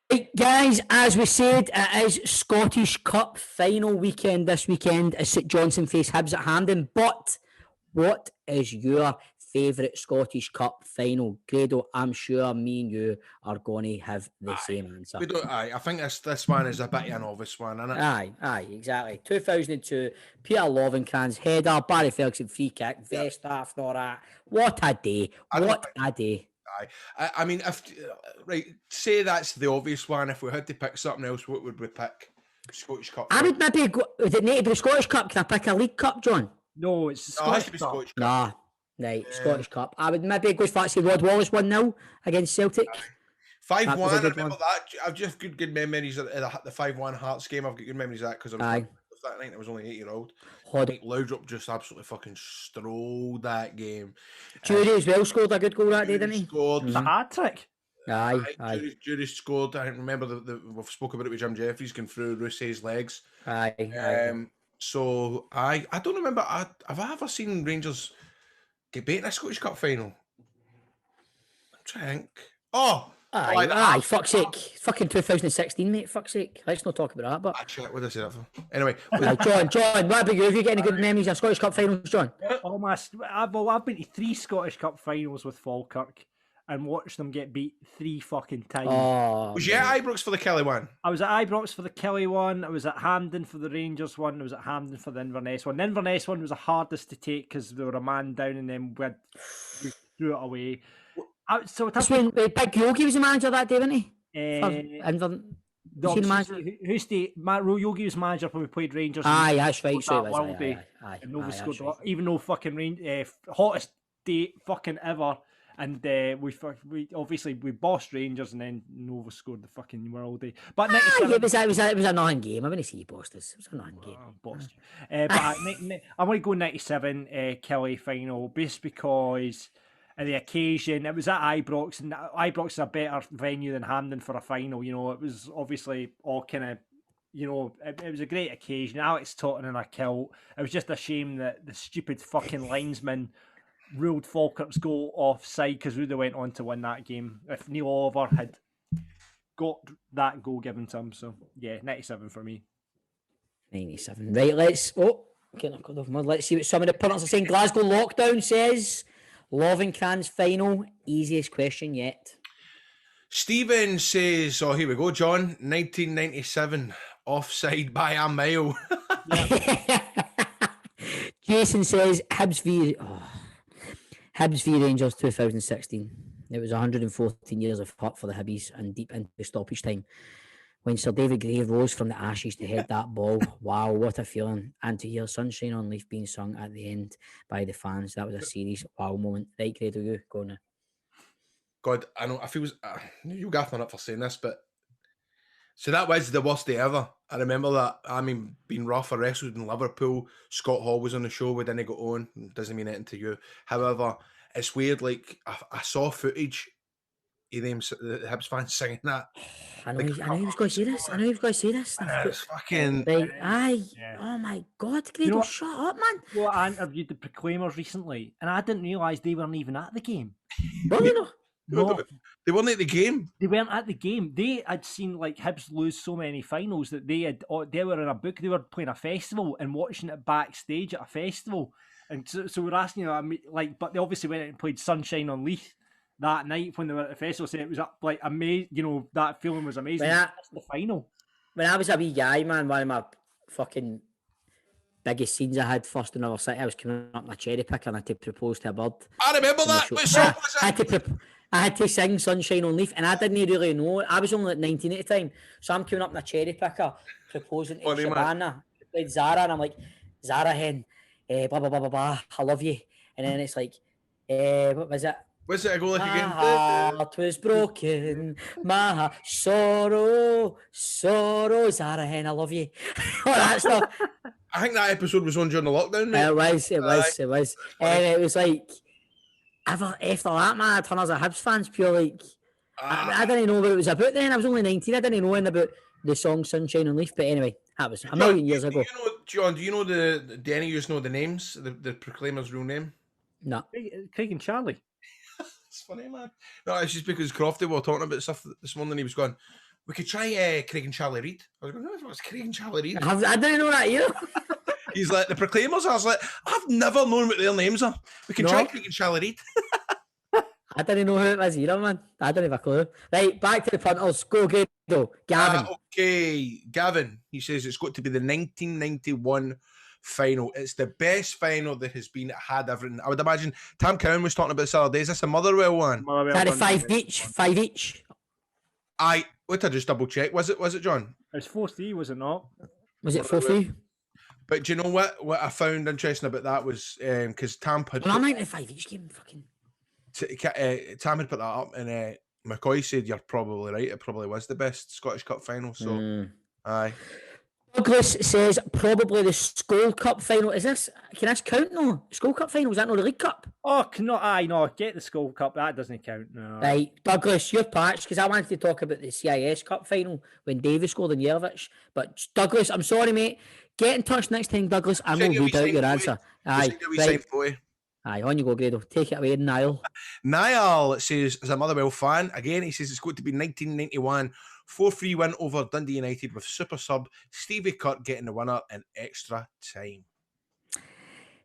Right, guys, as we said, it is Scottish Cup final weekend this weekend as St Johnstone face Hibs at Hampden. But what is your favourite Scottish Cup final? Grado, I'm sure me and you are going to have the same answer. I think this one is a bit of an obvious one, isn't it? Aye, exactly. 2002, Peter Lovenkran's header, Barry Ferguson free kick, Vestaff, and all that. What a day. What a day. I mean, say that's the obvious one. If we had to pick something else, what would we pick? Scottish Cup. I would maybe go. Would it need to be the Scottish Cup? Can I pick a League Cup, John? No, it's the Scottish Cup. Nah, right, Scottish Cup. I would maybe go as far as say Rod Wallace 1-0 against Celtic. 5-1. I remember that. I've just good memories of the 5-1 Hearts game. I've got good memories of that because I was that night I was only 8-year-old. Mike Loudrup just absolutely fucking strolled that game. Jury as well scored a good goal that day, didn't he? Scored a hat-trick. Aye. Jury scored. I remember we've spoken about it with Jim Jeffries going through Rousset's legs. So I don't remember. Have I ever seen Rangers get beaten in a Scottish Cup final? I'm trying to think. Aye, fuck's sake. Fucking 2016, mate. Fuck's sake. Let's not talk about that. But actually, what did I say that for? Anyway. John, what about you? Have you got any good memories of Scottish Cup finals, John? I've been to 3 Scottish Cup finals with Falkirk and watched them get beat 3 fucking times. Was you at Ibrox for the Kelly one? I was at Ibrox for the Kelly one. I was at Hampden for the Rangers one. I was at Hampden for the Inverness one. The Inverness one was the hardest to take because they were a man down and then we threw it away. So that's when Big Yogi was the manager that day, wasn't he? Yogi was manager when we played Rangers. Aye, that's right. Even though fucking hottest day fucking ever, and we bossed Rangers, and then Nova scored the fucking world day. But it was a non-game. I wouldn't say he bossed us. It was a non-game. But I'm going to go 97 Kelly final, just because. And the occasion, it was at Ibrox, and Ibrox is a better venue than Hampden for a final. It was obviously all kind of, it was a great occasion. Alex Totten in a kilt. It was just a shame that the stupid fucking linesman ruled Falkirk's goal offside because we would have went on to win that game if Neil Oliver had got that goal given to him. So, yeah, 97 for me. 97. Right, let's see what some of the punters are saying. Glasgow Lockdown says... Lovenkran's final, easiest question yet. Stephen says, here we go, John, 1997, offside by a mile. Jason says, Hibs v Rangers 2016. It was 114 years of hurt for the Hibbies and deep into stoppage time when Sir David Gray rose from the ashes to head that ball. Wow, what a feeling. And to hear Sunshine on Leaf being sung at the end by the fans, that was a serious wow moment. Right, Grado, you go now. God, I know. I feel you gaff me up for saying this, but so that was the worst day ever. I remember that. I mean, being rough, I wrestled in Liverpool. Scott Hall was on the show. We didn't go on. Doesn't mean anything to you. However, it's weird. Like I saw footage of them, the Hibs fans singing that. I know he was going to say this. I know he was going to say this. It's fucking. Right, aye. Yeah. Oh my God, Grado, shut up, man. Well, I interviewed the Proclaimers recently, and I didn't realise they weren't even at the game. Well, you know. No, They weren't at the game. they weren't at the game. They had seen like Hibs lose so many finals that they were in a book. They were playing a festival and watching it backstage at a festival. And so we're asking, but they obviously went out and played Sunshine on Leith that night when they were at the festival. Saying it was like amazing. You know, that feeling was amazing. That's the final. When I was a wee guy, man, one of my fucking biggest scenes I had first in our city, I was coming up my cherry picker and I had to propose to a bird. I remember that. What song was it? I had to sing Sunshine on Leaf, and I didn't really know. I was only like 19 at the time, so I'm coming up my cherry picker, proposing to Shabana, played Zara, and I'm like, Zara hen, blah blah blah blah blah, I love you, and then it's like, what was it? Was it a go like again? My heart was broken, my sorrow, Zara hen, I love you. All that stuff. I think that episode was on during the lockdown, mate. It was. And it was like, after that, man, I turned as a Hibs fans, pure like, I didn't know what it was about then. I was only 19. I didn't know anything about the song Sunshine on Leaf. But anyway, that was a million years ago. John, do you know do any of you know the names, the Proclaimers' real name? No. Craig and Charlie. It's funny, man. No, it's just because Crofty were talking about stuff this morning. He was going, we could try Craig and Charlie Reid. I was going, no, what's Craig and Charlie Reid? I didn't know that either. He's like, the Proclaimers. I was like, I've never known what their names are. We can try Craig and Charlie Reid. I didn't know who it was either, man. I didn't have a clue. Right, back to the punters. Go, Grado. Gavin. Okay, Gavin. He says it's got to be the 1991 final. It's the best final that has been had everything. I would imagine Tam Cowan was talking about this other day. Is this a Motherwell one? Is that a five each? What I just double check. Was it John? It was 4-3, was it not? Was it 4-3? But do you know what I found interesting about that was because Tam had. Well, I'm 95 each game. Fucking. Tam had put that up, and McCoy said you're probably right. It probably was the best Scottish Cup final. So, aye. Douglas says probably the Skull Cup final. Is this? Can this count? No, Skull Cup final. Was that not the League Cup? Oh, no. Get the Skull Cup. That doesn't count. No. Right, Douglas, your patch, because I wanted to talk about the CIS Cup final when Davis scored in Jervich. But Douglas, I'm sorry, mate. Get in touch next time, Douglas. I will read out your answer. Aye, right. Aye, on you go, Grado. Take it away, Niall. Niall says, as a Motherwell fan, again, he says it's going to be 1991 4-3 win over Dundee United with super sub Stevie Kirk getting the winner in extra time.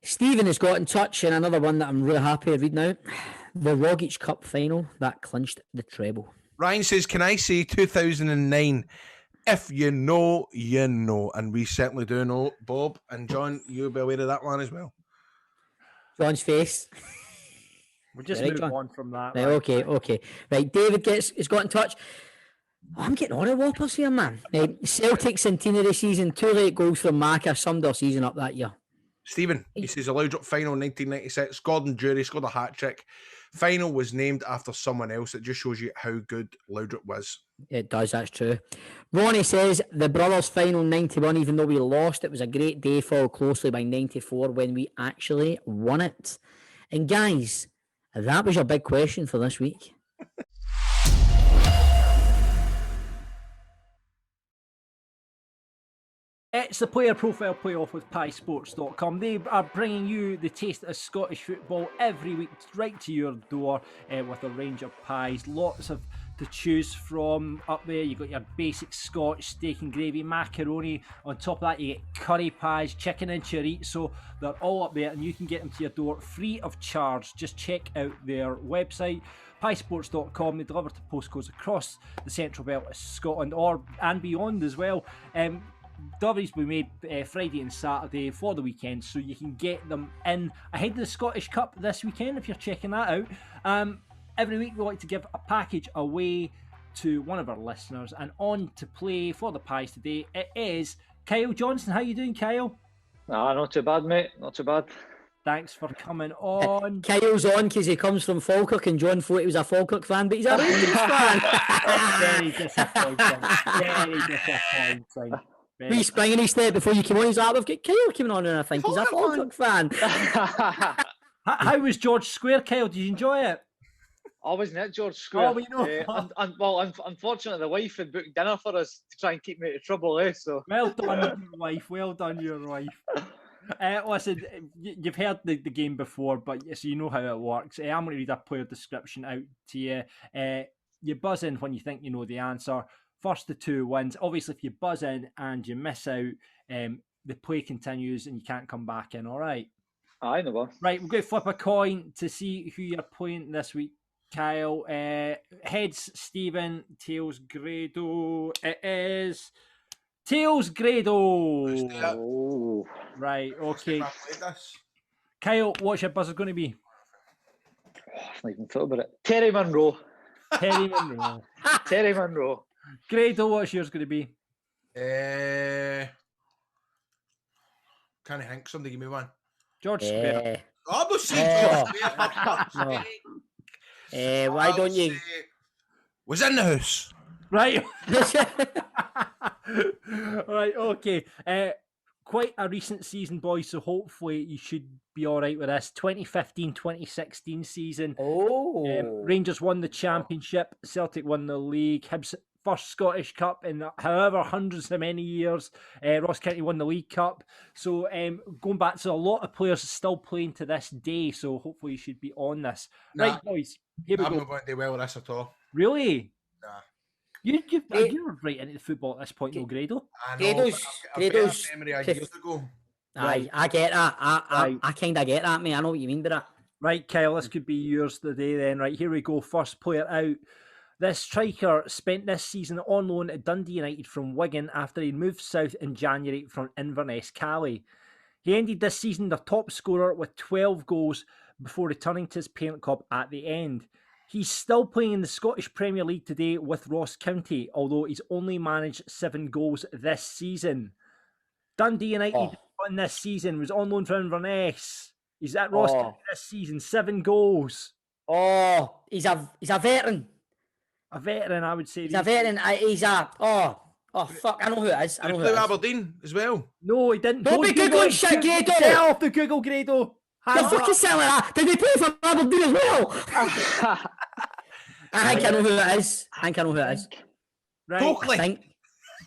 Stephen has got in touch, and another one that I'm really happy to read now. The Rogic Cup final that clinched the treble. Ryan says, can I say 2009? If you know, you know. And we certainly do know. Bob and John, you'll be aware of that one as well. John's face. We'll just move on from that. Right, okay. Right, David has got in touch. Oh, I'm getting on at Whoppers here, man. Celtic centenary season, 2 late goals from Maka summed our season up that year. Stephen, he says a Loudrop final 1996. Gordon Jury scored a hat-trick. Final was named after someone else. It just shows you how good Loudrop was. It does, that's true. Ronnie says the Brothers final 91, even though we lost, it was a great day, followed closely by 94 when we actually won it. And guys, that was your big question for this week. It's the Player Profile Playoff with PieSports.com. They are bringing you the taste of Scottish football every week right to your door with a range of pies. Lots of to choose from up there. You've got your basic Scotch steak and gravy, macaroni. On top of that, you get curry pies, chicken and chorizo. They're all up there and you can get them to your door free of charge. Just check out their website, PieSports.com. They deliver to postcodes across the Central Belt of Scotland and beyond as well. Deliveries will be made Friday and Saturday for the weekend, so you can get them in ahead of the Scottish Cup this weekend if you're checking that out. Every week we like to give a package away to one of our listeners. And on to play for the Pies today, it is Kyle Johnson. How you doing, Kyle? Not too bad, mate. Not too bad. Thanks for coming on. Kyle's on because he comes from Falkirk, and John thought he was a Falkirk fan, but he's a Rangers fan. Very disappointing. Very disappointing. We sprang in his step before you came on. He's like, we've got Kyle coming on, and I think he's a Falkirk fan. How was George Square, Kyle? Did you enjoy it? I wasn't at George Square. Oh, we know. Unfortunately, the wife had booked dinner for us to try and keep me out of trouble, So Well done, your wife. Well done, your wife. Listen, you've heard the game before, but so you know how it works. I'm going to read a player description out to you. You buzz in when you think you know the answer. First to two wins. Obviously, if you buzz in and you miss out, the play continues and you can't come back in. All right. I know. Right, we're going to flip a coin to see who you're playing this week, Kyle. Heads, Stephen. Tails, Grado. It is Tails, Grado. Oh. Right, okay. Kyle, what's your buzzer going to be? I've not even thought about it. Terry Munro. Terry Munro. Terry Munro. Grado, what's yours going to be? Can I think? Somebody give me one. George Square. I'm not saying George Square. Why don't you? Was in the house. Right. Right, okay. Quite a recent season, boys, so hopefully you should be all right with this. 2015-2016 season. Rangers won the championship. Celtic won the league. Hibs first Scottish Cup in however hundreds of many years. Ross County won the League Cup. So going back to a lot of players still playing to this day, so hopefully you should be on this. Right, boys, here we go. I'm not going to do well with this at all. Really? Nah. You're right into the football at this point, though, Grado. I know, Grado's memory of years ago. I get that. I kind of get that, mate. I know what you mean by that. Right, Kyle, this could be yours today then. Right, here we go. First player out. This striker spent this season on loan at Dundee United from Wigan after he moved south in January from Inverness, Cali. He ended this season the top scorer with 12 goals before returning to his parent club at the end. He's still playing in the Scottish Premier League today with Ross County, although he's only managed 7 goals this season. Dundee United won this season, was on loan from Inverness. He's at Ross County this season, 7 goals. He's a veteran. A veteran, I would say. He's a veteran. Fuck, I know who it is. I know who it is. Aberdeen as well. No, he didn't. Don't be Googling shit, Grado. Get off the Google, Grado. You're fucking selling that. Did he play for Aberdeen as well? I think I know who it is. Right. Totally.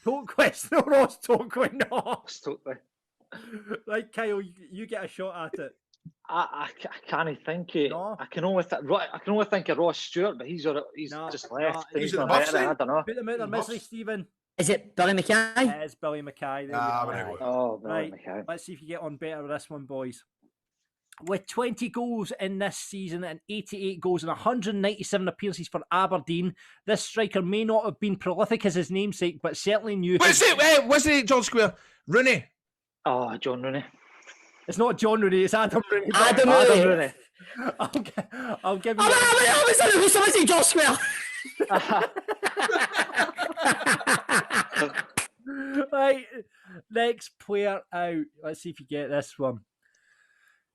Don't question Ross Tokely, no. Totally. Right, Kyle, you get a shot at it. I can't think it. No. I can only think of Ross Stewart, but he's just left. He's not the boss better, I don't know. Put them out their misery, Stephen. Is it Billy Mackay? It is Billy Mackay. Oh, right. Mackay. Let's see if you get on better with this one, boys. With 20 goals in this season and 88 goals and 197 appearances for Aberdeen, this striker may not have been prolific as his namesake, but certainly knew. Wasn't it George Square? Rooney. Oh, John Rooney. It's not John Rooney, it's Adam Rooney. Adam Rooney. I'll give you. Who's it, George Square? Right, next player out. Let's see if you get this one.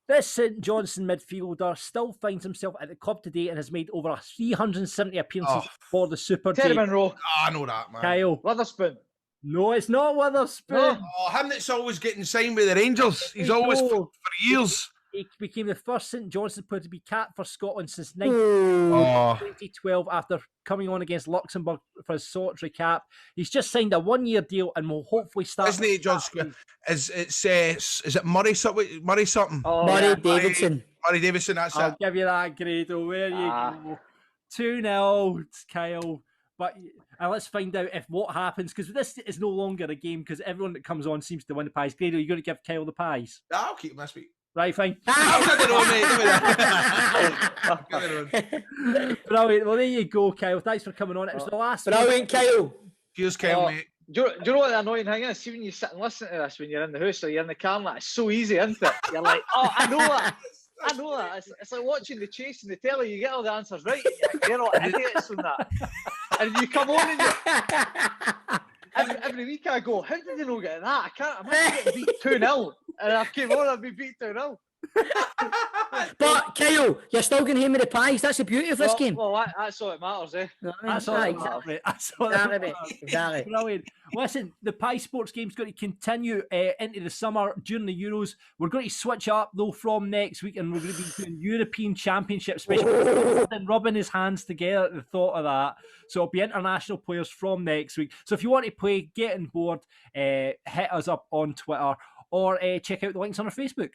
This St Johnstone midfielder still finds himself at the club today and has made over 370 appearances for the Super Terry J. Munro. I know that, man. Kyle. Witherspoon. No, it's not Witherspoon. No. Him that's always getting signed with the Rangers. He's always for years. He became the first St Johnstone player to be capped for Scotland since 2012 after coming on against Luxembourg for his solitary cap. He's just signed a 1-year deal and will hopefully start. Isn't it George Square? Is it Murray something? Murray something? Murray Davidson. Murray Davidson, that's I'll it. give you that, Grado. Where you go. 2-0, Kyle. But let's find out if what happens, because this is no longer a game, because everyone that comes on seems to win the pies. Grado, you're going to give Kyle the pies? I'll keep him this week. Right, fine. Brilliant. Well, there you go, Kyle. Thanks for coming on. It was the last one. Brilliant, Kyle. Cheers, Kyle, mate. Do you know what the annoying thing is? See, when you sit and listen to this when you're in the house or you're in the car, like, it's so easy, isn't it? You're like, oh, I know that. I know that. It's like watching the chase in the telly. You get all the answers right. You're like, you're not idiots from that. and you come on and every week I go, how did you not get that? I can't imagine getting beat 2-0. And I came on, I've been beat 2-0. But Kyle, you're still going to hear me the pies. That's the beauty of this game. Well, that's all that matters, eh? You know what I mean? That's all that Exactly. matters, mate. That's all that Exactly, mate. matters. Exactly. Brilliant. Listen, the Pie Sports Game's going to continue into the summer during the Euros. We're going to switch up, though, from next week, and we're going to be doing European Championship special. And rubbing his hands together at the thought of that. So it'll be international players from next week. So if you want to play, get on board, hit us up on Twitter, or check out the links on our Facebook.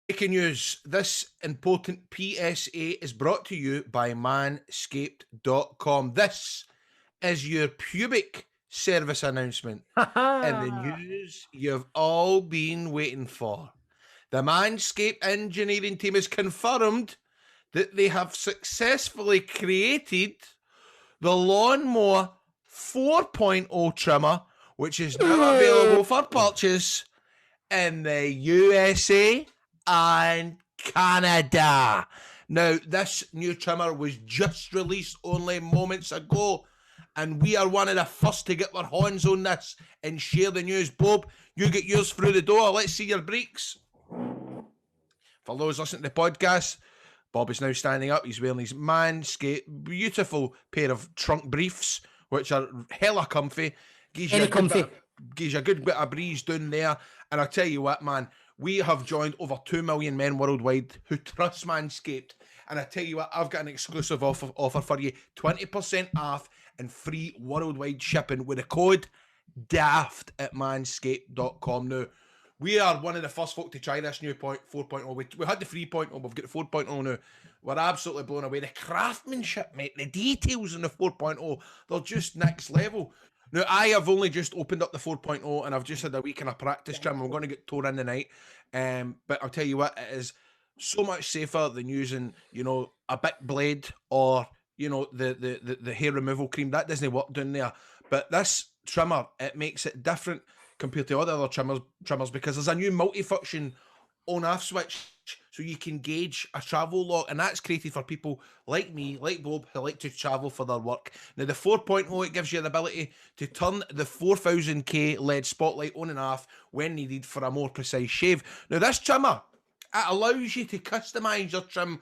Breaking news. This important PSA is brought to you by manscaped.com. This is your pubic service announcement and the news you've all been waiting for. The Manscaped engineering team has confirmed that they have successfully created the Lawnmower 4.0 trimmer, which is now available for purchase in the USA and Canada. Now, this new trimmer was just released only moments ago, and we are one of the first to get our hands on this and share the news. Bob, you get yours through the door. Let's see your breaks. For those listening to the podcast, Bob is now standing up. He's wearing his Manscaped beautiful pair of trunk briefs, which are hella comfy. Gives you a good bit of breeze down there. And I'll tell you what, man, we have joined over 2 million men worldwide who trust Manscaped. And I tell you what, I've got an exclusive offer for you. 20% off and free worldwide shipping with the code DAFT at manscaped.com. Now, we are one of the first folk to try this new 4.0. We had the 3.0, we've got the 4.0 now. We're absolutely blown away. The craftsmanship, mate, the details in the 4.0, they're just next level. Now, I have only just opened up the 4.0 and I've just had a week in a practice gym. I'm going to get tore in the night. But I'll tell you what, it is so much safer than using, a big blade or, the hair removal cream. That doesn't work down there. But this trimmer, it makes it different compared to all the other trimmers because there's a new multifunction on-off switch, so you can gauge a travel log, and that's created for people like me, like Bob, who like to travel for their work. Now, the 4.0, it gives you the ability to turn the 4000K LED spotlight on and off when needed for a more precise shave. Now, this trimmer, it allows you to customise your trim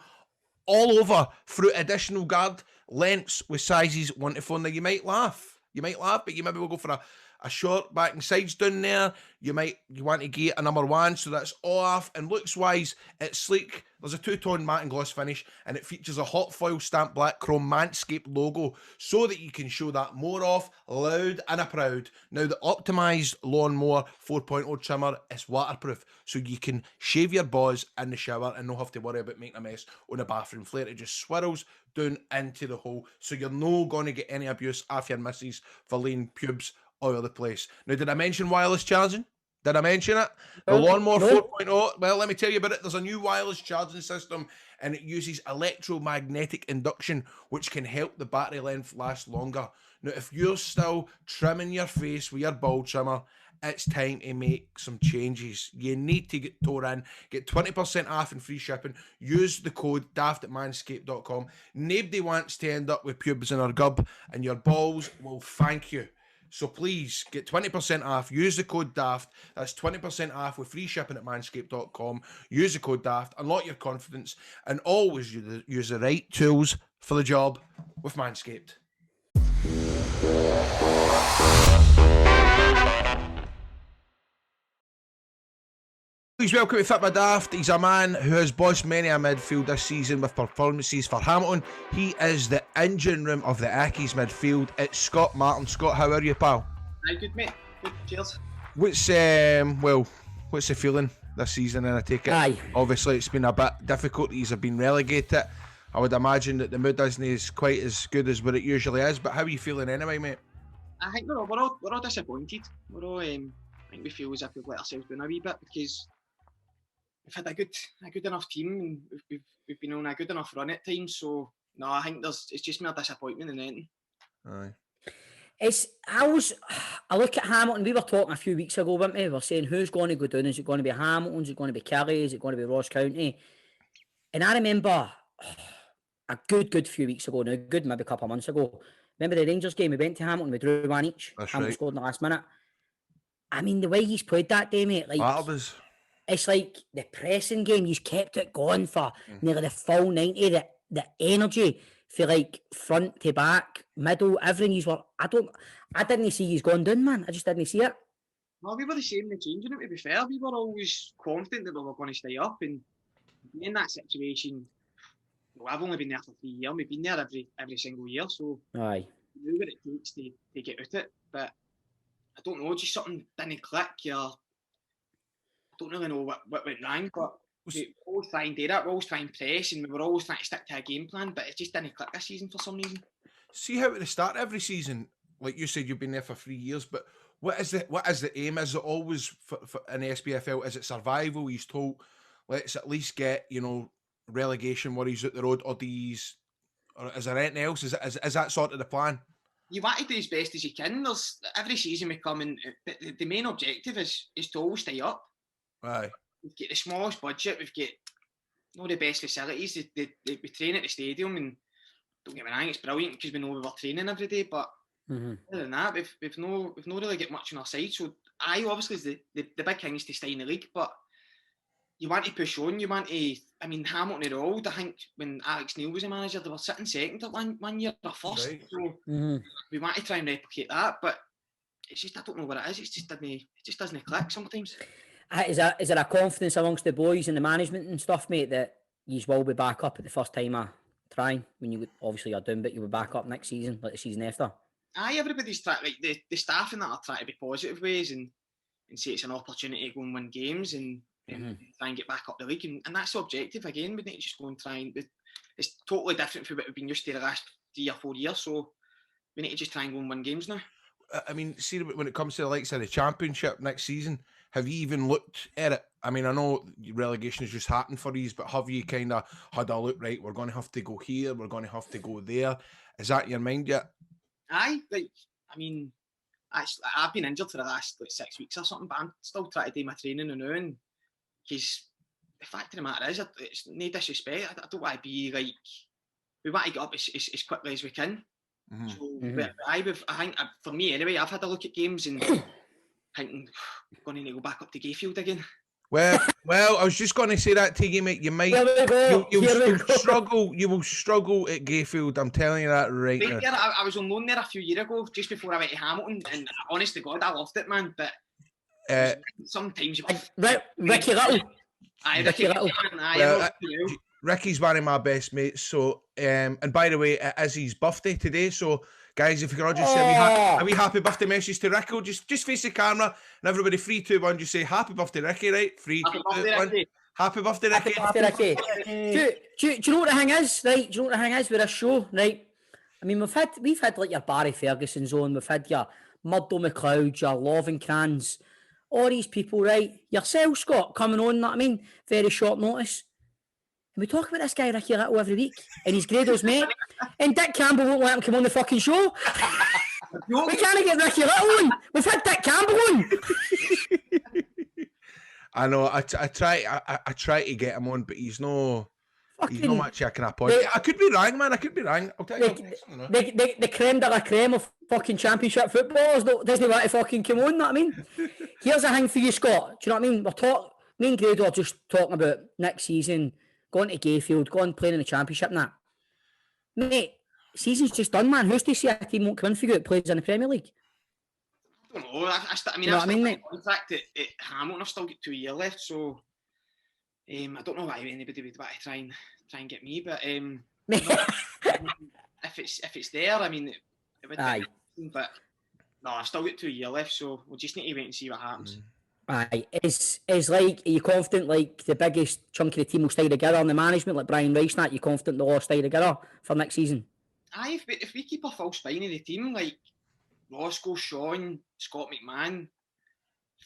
all over through additional guard lengths with sizes 1 to 4. Now, you might laugh, but you maybe will go for a short back and sides down there. You want to get a number 1, so that's all off. And looks wise, it's sleek. There's a 2-tone matte and gloss finish, and it features a hot foil stamped black chrome Manscaped logo so that you can show that more off, loud and a proud. Now, the optimised Lawnmower 4.0 trimmer is waterproof, so you can shave your balls in the shower and not have to worry about making a mess on the bathroom floor. It just swirls down into the hole, so you're not going to get any abuse off your missus for laying pubes all over the place. Now, did I mention wireless charging? Did I mention it? The Lawnmower 4.0, well, let me tell you about it. There's a new wireless charging system, and it uses electromagnetic induction, which can help the battery length last longer. Now, if you're still trimming your face with your ball trimmer, it's time to make some changes. You need to get tore in. Get 20% off and free shipping. Use the code DAFT at manscaped.com. Nobody wants to end up with pubes in our gub, and your balls will thank you. So please get 20% off. Use the code DAFT. That's 20% off with free shipping at manscaped.com. Use the code DAFT. Unlock your confidence and always use the right tools for the job with Manscaped. Please welcome to Fit My Daft. He's a man who has bossed many a midfield this season with performances for Hamilton. He is the engine room of the Accies midfield. It's Scott Martin. Scott, how are you, pal? Hi, good mate. Good, cheers. What's the feeling this season? And I take it, Aye. obviously it's been a bit difficult. He's been relegated. I would imagine that the mood isn't as quite as good as what it usually is. But how are you feeling anyway, mate? I think we're all disappointed. We're all I think we feel as if we've let ourselves down a wee bit because we've had a good enough team and we've been on a good enough run at times. So no, I think it's just mere disappointment in anything. Aye. I look at Hamilton. We were talking a few weeks ago, weren't we? We were saying who's going to go down. Is it going to be Hamilton? Is it going to be Kelly? Is it going to be Ross County? And I remember a good few weeks ago now, good maybe a couple of months ago. Remember the Rangers game? We went to Hamilton, we drew 1 each. That's Hamilton right. scored in the last minute. I mean, the way he's played that day, mate, like it's like the pressing game. He's kept it going for nearly the full 90. The energy for like front to back, middle, everything. I didn't see he's gone down, man. I just didn't see it. Well, we were the same in the changing room, to be fair. We were always confident that we were going to stay up, and in that situation, well, I've only been there for 3 years. We've been there every single year, so aye, we knew what it takes to get out it. But I don't know, just something didn't click. I don't really know what went wrong, but we always try and do that. We always try and press, and we were always trying to stick to a game plan, but it just didn't click this season for some reason. See how at the start every season, like you said, you've been there for 3 years, but what is the aim? Is it always for in the SPFL? Is it survival? He's told, let's at least get, relegation worries out the road, or is there anything else? Is that sort of the plan? You want to do as best as you can. There's every season we come in, but the main objective is to always stay up. Aye. We've got the smallest budget. We've got not the best facilities. We train at the stadium, and don't get me wrong, it's brilliant because we know we were training every day. But other than that, we've not really got much on our side. So obviously the big thing is to stay in the league, but you want to push on. You want to. I mean, Hamilton are old. I think when Alex Neil was a manager, they were sitting second at one year or first. Right. So we want to try and replicate that, but it's just I don't know what it is. It just doesn't click sometimes. Is there a confidence amongst the boys and the management and stuff, mate, that you will be back up at the first time of trying? When you obviously you're doing, but you'll be back up next season, like the season after. Aye, everybody's trying, like the staff and that are trying to be positive ways and say it's an opportunity to go and win games and try and get back up the league, and that's the objective. Again, we need to just go and try and it's totally different from what we've been used to the last 3 or 4 years, so we need to just try and go and win games now. I mean, see, when it comes to the likes of the championship next season, have you even looked at it? I mean, I know relegation has just happened for these, but have you kind of had a look, right, we're going to have to go here, we're going to have to go there? Is that in your mind yet? Aye, I mean, I've been injured for the last 6 weeks or something, but I'm still trying to do my training and now, because the fact of the matter is, it's no disrespect, I don't want to be like, we want to get up as quickly as we can. So I think for me anyway, I've had a look at games and thinking I'm going to go back up to Gayfield again. Well, I was just going to say that to you, mate. You might, you'll struggle. You will struggle at Gayfield. I'm telling you that right now. There, I was on loan there a few years ago, just before I went to Hamilton, and honest to God, I loved it, man. But sometimes Ricky Little. Aye, Ricky Little. Ricky's one of my best mates. So, and by the way, it is his birthday today. So, guys, if you can all just say a wee happy birthday message to Ricky, just face the camera and everybody, 3, 2, 1, just say happy birthday, Ricky, right? 3, 2, 1. Happy birthday, Ricky. Happy birthday, Ricky. Do you know what the thing is, right? Do you know what the thing is with this show, right? I mean, we've had like your Barry Ferguson's on, we've had your Murdo McLeod, your Lovencrans, all these people, right? Yourself, Scott, coming on, I mean, very short notice. And we talk about this guy Ricky Little every week, and he's Grado's mate. And Dick Campbell won't let him come on the fucking show. We can't get Ricky Little on. We've had Dick Campbell on. I know. I try to get him on, but he's no much I can appoint. I could be wrong, man. I could be wrong. I'll tell you. The creme de la creme of fucking championship footballers doesn't want to fucking come on. Know what I mean? Here's a thing for you, Scott. Do you know what I mean? Me and Grado are just talking about next season. Going to Gayfield, going playing in the championship and that. Mate, season's just done, man. Who's to say a team won't come in for you that plays in the Premier League? I don't know. I've still got a contract at Hamilton. I've still got 2 years left, so I don't know why anybody would want to try and get me, but if it's there, I mean, it would be, but no, I've still got 2 years left, so we'll just need to wait and see what happens. Aye, is like, are you confident like the biggest chunk of the team will stay together on the management, like Brian Rice and that? You confident they'll all stay together for next season? Aye, if we keep a full spine of the team, like Roscoe, Sean, Scott McMahon,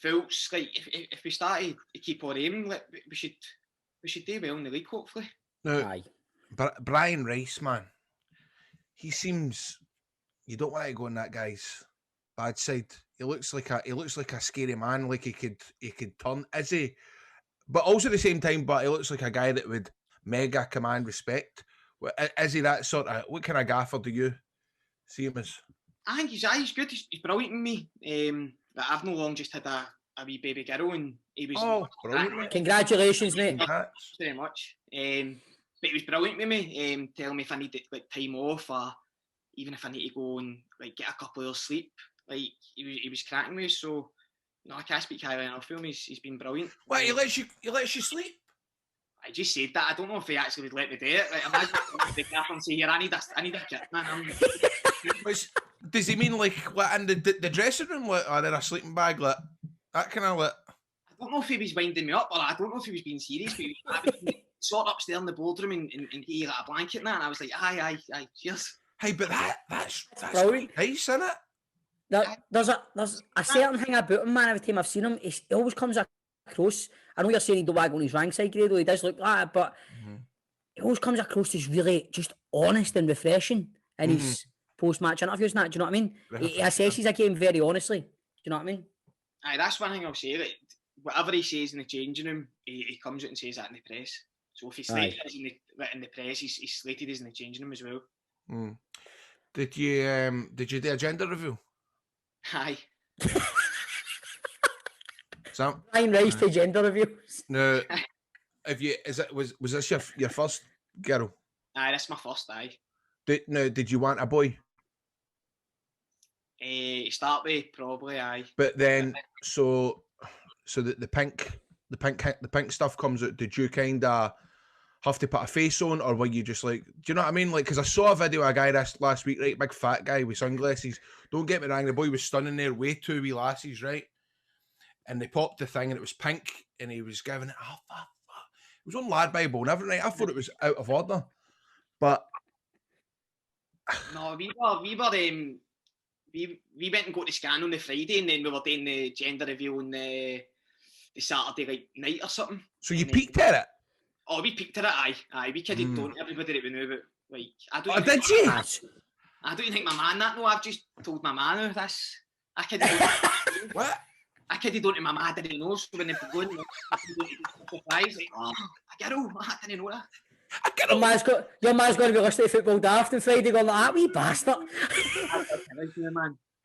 Fultz, like if we start to keep on aiming, like, we should do well in the league, hopefully. Now, Brian Rice, man, he seems you don't want to go on that guy's bad side. He looks like a scary man. Like he could turn. Is he? But also at the same time, but he looks like a guy that would mega command respect. Is he that sort of? What kind of gaffer do you see him as? I think he's good. He's brilliant in me. I've no long just had a wee baby girl, and he was. Brilliant! Congratulations, mate. Thanks very much. But he was brilliant with me. Telling me if I needed like time off, or even if I need to go and like get a couple of hours sleep. Like he was cracking me. So no, I can't speak highly enough of him. He's been brilliant. What, he lets you sleep? I just said that. I don't know if he actually would let me do it. Like, imagine the gaffer and say, "Here, I need a kit, man." Does he mean like what in the dressing room, like, or in a sleeping bag, like that kind of like? I don't know if he was winding me up, or I don't know if he was being serious. But he was sort of upstairs in the boardroom and he like a blanket and that, and I was like, aye, cheers. Hey, but that's brilliant. Nice, isn't it? There's a certain thing about him, man. Every time I've seen him, he always comes across. I know you're saying he don't want to go on his rank side, Grado. He does look like it, but he always comes across as really just honest and refreshing in his post-match interviews. And that, do you know what I mean? He assesses a game very honestly. Do you know what I mean? Aye, that's one thing I'll say. Like, whatever he says in the changing room, he comes out and says that in the press. So if he's slated as in the press, he's slated as in the changing room as well. Did you do a gender review? Aye. Sam? Brian Rice to gender reviews. No. Was this your first girl? Aye, that's my first. Aye. Did you want a boy? Start with probably. Aye. But then, so the pink stuff comes out. Did you kind of have to put a face on, or were you just like, do you know what I mean? Like, because I saw a video of a guy this last week, right, big fat guy with sunglasses. Don't get me wrong, the boy was stunning there, way two wee lasses, right? And they popped the thing, and it was pink, and he was giving it. It was on Lad Bible and everything. I thought it was out of order, but no, we went and got the scan on the Friday, and then we were doing the gender reveal on the Saturday like night or something. So you peeked at it? Oh, we peeked at it. Aye. We kidded don't everybody that we knew, but like I don't. Did you? I don't think my man that. No, I've just told my man. I kidded. What? I kidded on to my man. I didn't know. So when they were going, surprise, like, oh, a girl. I didn't know that. Your man's going to be listening to Football Daft on Friday going like that wee bastard.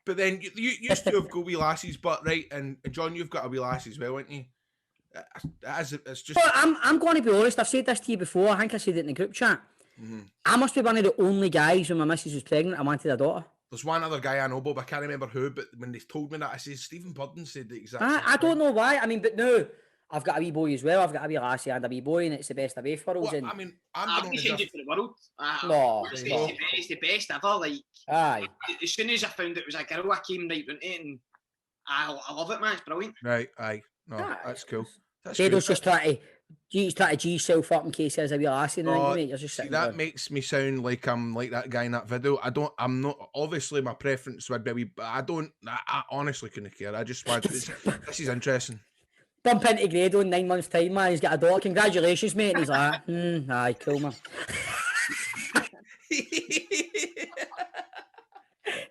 But then you used to have got wee lasses, but right, and John, you've got a wee lass as well, haven't you? It's just. But I'm going to be honest. I've said this to you before. I think I said it in the group chat. I must be one of the only guys when my missus was pregnant. I wanted a daughter. There's one other guy I know, Bob. I can't remember who, but when they told me that, I said Stephen Purden said the exact. I don't know why. I mean, but no, I've got a wee boy as well. I've got a wee lassie and a wee boy, and it's the best of both worlds. Well, I mean, I'm going to change it for the world. No, it's the best ever. Like, aye. As soon as I found it was a girl, I came right into it, and I love it, man. It's brilliant. Right, aye. No, that's cool. Jado's just trying to G himself up in case he has a wee lassie and mate. You're just sitting that down. makes me sound like I'm like that guy in that video. I'm not, obviously my preference would be a wee, but I honestly couldn't care. I just want, this is interesting. Bump into Grado in 9 months' time, man. He's got a daughter. Congratulations, mate. And he's like, aye, cool, man.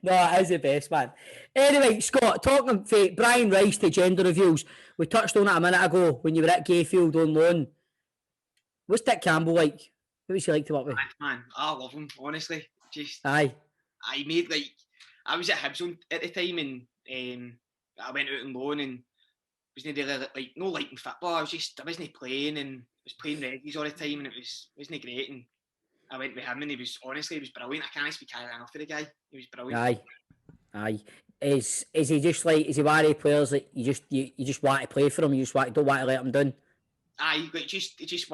No, it is the best, man. Anyway, Scott, talking for Brian Rice to gender reviews, we touched on it a minute ago when you were at Gayfield on loan. What's Dick Campbell like? What was he like to work with? Man, I love him, honestly. Just aye. I was at Hibs at the time, and I went out on loan and wasn't really no liking football. I wasn't playing, and I was playing reggies all the time, and it wasn't great. And I went with him, and he was brilliant. I can't speak highly enough for the guy. He was brilliant. Aye. Is he just like, is he one of the players that you just want to play for him? You just don't want to let him down? Aye, like he just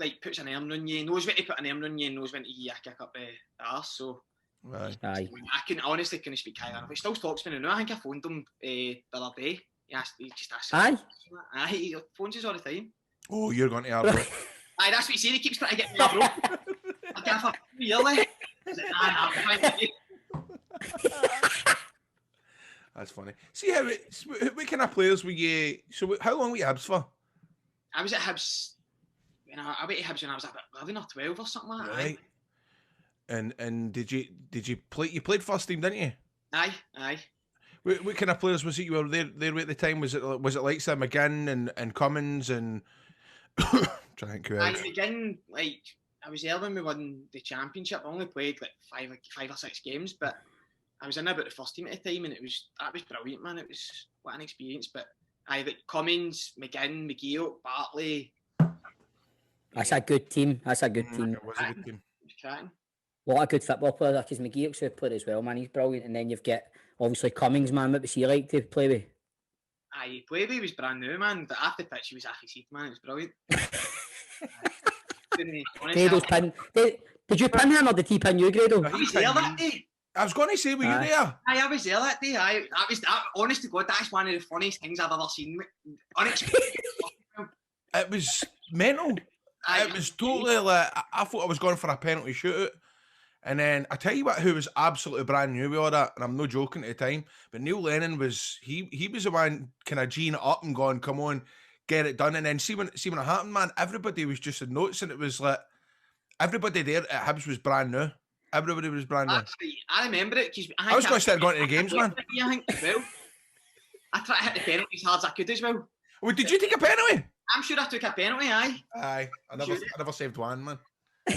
like puts an arm on you, knows when to put an arm on you, and knows when to give you a kick up the arse. So right. Aye. I honestly couldn't speak highly enough. He still talks to me now. I think I phoned him the other day. He just asked. Aye, he phones us all the time. Oh, you're going to have it. Aye, that's what he said. He keeps trying to get me bro. I can't for really. That's funny. See what kind of players were you? So how long were you at Hibs for? I was at Hibs. I went to Hibs when I was about 11 or 12 or something like that. Right. And did you play? You played first team, didn't you? Aye. What kind of players was it you were there with at the time? Was it like say McGinn and Cummins and trying to think who else? McGinn, like I was there when we won the championship. I only played like five or six games, but I was in about the first team at the time, and that was brilliant, man. It was what an experience. But I like Cummins, McGinn, McGill, Bartley. That's a good team. That's a good team. It was a good team. It was cracking. A lot of good football players. Because McGeoch's a player as well, man. He's brilliant. And then you've got obviously Cummings, man. What was he like to play with? Aye, Playboy was brand new, man. But after the pitch, he was half his seat, man. It was brilliant. Grado's pin. Did you pin him or did he pin you, Grado? He was there that day. I was going to say, were you there? Aye, I was there that day. Honest to God, that's one of the funniest things I've ever seen. Unexpected. It was mental. It was totally like I thought I was going for a penalty shootout. And then I tell you what, who was absolutely brand new with all that, and I'm no joking at the time, but Neil Lennon was he was the one kind of geeing it up and going, come on, get it done. And then see when it happened, man, everybody was just in notes, and it was like everybody there at Hibs was brand new. Everybody was brand new. Actually, I remember it because I was going to start going to the games, man. I think as well. I tried to hit the penalty as hard as I could as well. Well, did you take a penalty? I'm sure I took a penalty, aye. Aye, I never saved one, man. I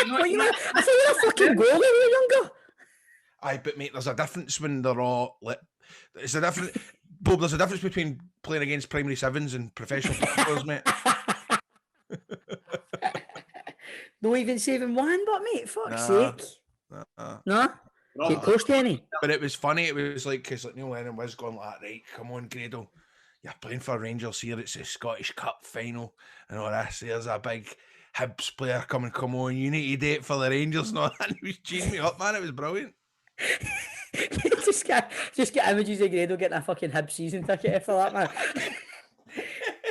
thought you were a fucking goalie when you were younger. Aye, but mate, there's a difference when they're all like. There's a difference, Bob. There's a difference between playing against primary sevens and professional footballers, mate. No even saving one, but mate, fuck's sake. No? Get close to any. But it was funny. It was like, because like Neil Lennon was going like, right, come on, Grado. You're playing for Rangers here. It's a Scottish Cup final and all this. There's a big Hibs player coming. Come on, you need to do it for the Rangers and all that. And he was cheating me up, man. It was brilliant. just get images of Grado getting a fucking Hibs season ticket for that, man.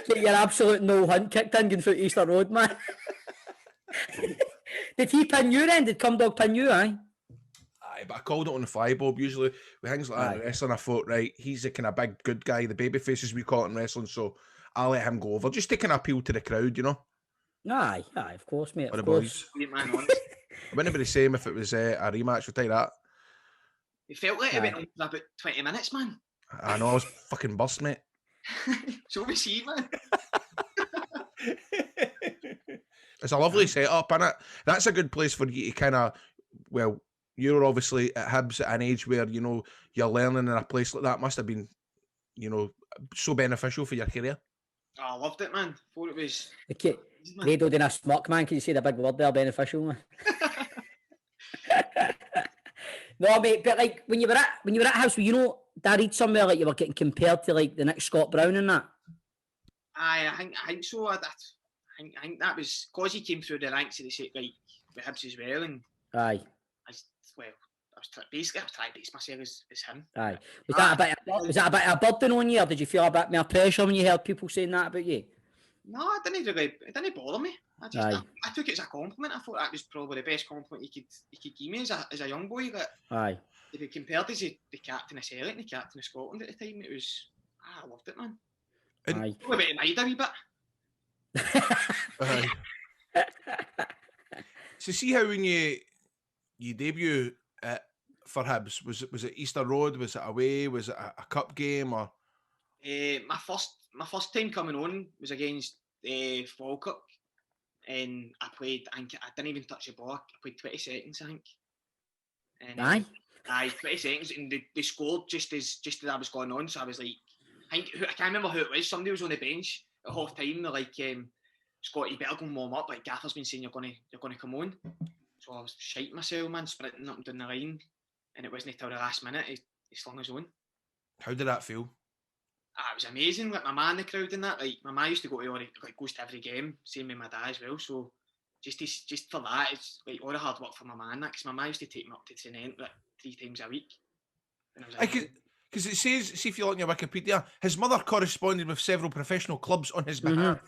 Get your absolute no hunt kicked in going through Easter Road, man. Did he pin you then? Did Cumdog pin you, aye? Aye, but I called it on the fly, Bob. Usually with things like that in wrestling, I thought, right, he's the kind of big good guy, the baby faces we call it in wrestling, so I'll let him go over. Just take an appeal to the crowd, you know? Aye, of course, mate. Or the of course. boys. It wouldn't be the same if it was a rematch, we'll tell you that. It felt like it went on for about 20 minutes, man. I know, I was fucking bust, mate. So was he, man. It's a lovely setup, innit? That's a good place for you to kind of, well, you're obviously at Hibs at an age where, you know, you're learning in a place like that. Must have been, you know, so beneficial for your career. Oh, I loved it, man. Thought it was... Okay. Grado doing a smock, man. Can you say the big word there, beneficial, man? No, mate, but like when you were at Hibs, you know, did I read somewhere like you were getting compared to like the next Scott Brown and that? Aye, I think so. I think that was because he came through the ranks of the same, like with Hibs as well, and aye. I was trying to base myself as him. Aye. Was that a bit of burden on you, or did you feel a bit more pressure when you heard people saying that about you? No, it didn't bother me. I took it as a compliment. I thought that was probably the best compliment you could give me as a young boy. That to be compared as the captain of Celtic and the captain of Scotland at the time, it was I loved it, man. Aye. Probably a bit annoyed a wee bit. So see how when you debut for Hibs, was it Easter Road? Was it away? Was it a cup game or? My first time coming on was against Falkirk, and I didn't even touch the ball. I played 20 seconds, I think. And, aye, 20 seconds, and they scored just as I was going on. So I was like, I can't remember who it was. Somebody was on the bench at half time. They're like, Scott, you better go and warm up. Like Gaffer's been saying, you're gonna come on. So I was shiting myself, man, sprinting up and down the line, and it wasn't until the last minute he slung his own. How did that feel? It was amazing. Like my man in the crowd and that. Like my man used to go to goes to every game. Same with my dad as well. So just for that, it's like all the hard work for my man. Because my man used to take me up to Cerny like 3 times a week. Because it says, see if you look on your Wikipedia, his mother corresponded with several professional clubs on his behalf.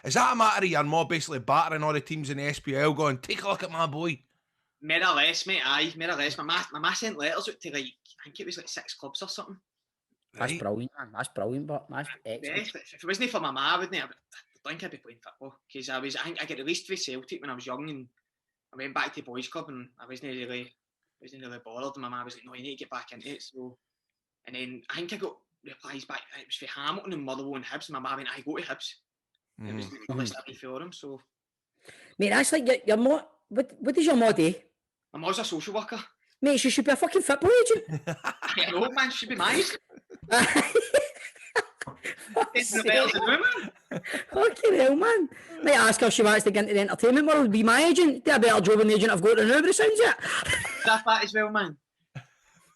Is that a matter of your mom basically battering all the teams in the SPL going, take a look at my boy? More or less, mate, aye, more or less. My ma sent letters out to I think it was 6 clubs or something. That's brilliant, man. That's brilliant, but that's excellent. If it wasn't for my ma, I don't think I'd be playing football. Because I think I got released for Celtic when I was young, and went back to boys club and I wasn't really bothered. And my mum was like, no, you need to get back into it. So, and then I think I got replies back. It was for Hamilton and Motherwell and Hibs. And my mum went, I go to Hibs. It was the list that for him. So, Mate, that's like your mod. What does your mod do? My mum's a social worker. Mate, she should be a fucking football agent. I know, man. She should be mine. Fucking hell, man. Might ask her if she wants to get into the entertainment world, be my agent. Do a better job than the agent I've got to now, but it sounds it. That as well, man.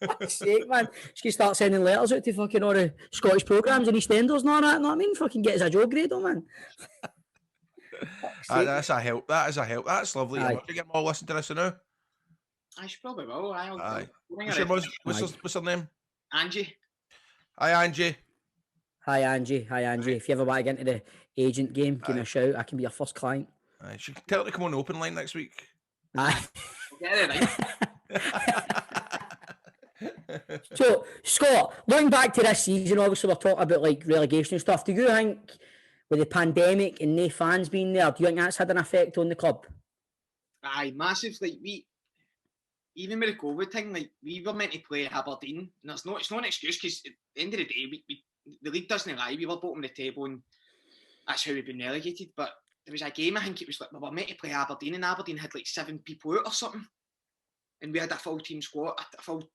Fuck's sake, man. She can start sending letters out to fucking all the Scottish programmes and EastEnders and all that, know what I mean? Fucking get us a job grade, man. That's a help. That is a help. That's lovely. You get them all listen to this now? I should probably will. Aye. What's her name? Angie. Hi, Angie. Hi, Angie. If you ever want to get into the agent game, give me a shout. I can be your first client. Aye. She can tell her to come on the open line next week. Aye. Get it right. So, Scott, looking back to this season, obviously we're talking about like relegation and stuff. Do you think with the pandemic and no fans being there, do you think that's had an effect on the club? Aye, massive. Like even with the COVID thing, like we were meant to play Aberdeen, and it's not an excuse because at the end of the day, the league doesn't lie. We were bottom of the table, and that's how we've been relegated. But there was a game, I think it was like we were meant to play Aberdeen, and Aberdeen had like 7 people out or something, and we had a full team squad, a full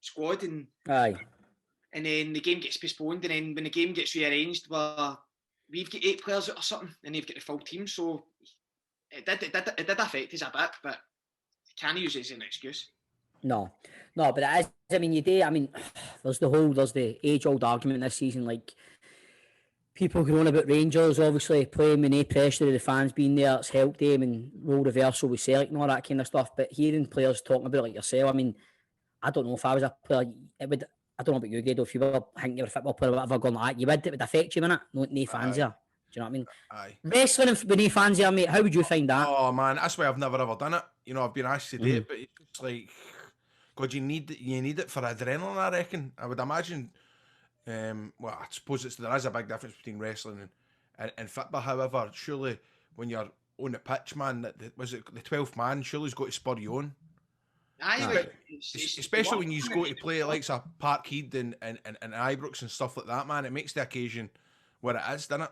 squad, and aye. And then the game gets postponed, and then when the game gets rearranged, we've got 8 players out or something, and they've got the full team. So it did affect us a bit, but you can't use it as an excuse. No, but it is. I mean, there's the age-old argument this season, like people going on about Rangers obviously playing with no pressure of the fans being there, it's helped them, and role reversal with Celtic and all that kind of stuff. But hearing players talking about it like yourself, I mean, I don't know if I was a player, I don't know about you, Grado, if you were thinking you were a football player or whatever going like that, it would affect you, innit? No fans there. Do you know what I mean? Aye. Wrestling with no fans there, mate, how would you find that? Oh man, that's why I've never ever done it. You know, I've been asked to do it, but it's like, God, you need it for adrenaline, I reckon. I would imagine. Well, I suppose there is a big difference between wrestling and football. However, surely when you're on the pitch, man, was it the 12th man? Surely he's got to spur you on. Aye, especially when you go to play like a Parkhead and Ibrox and stuff like that, man. It makes the occasion what it is, doesn't it?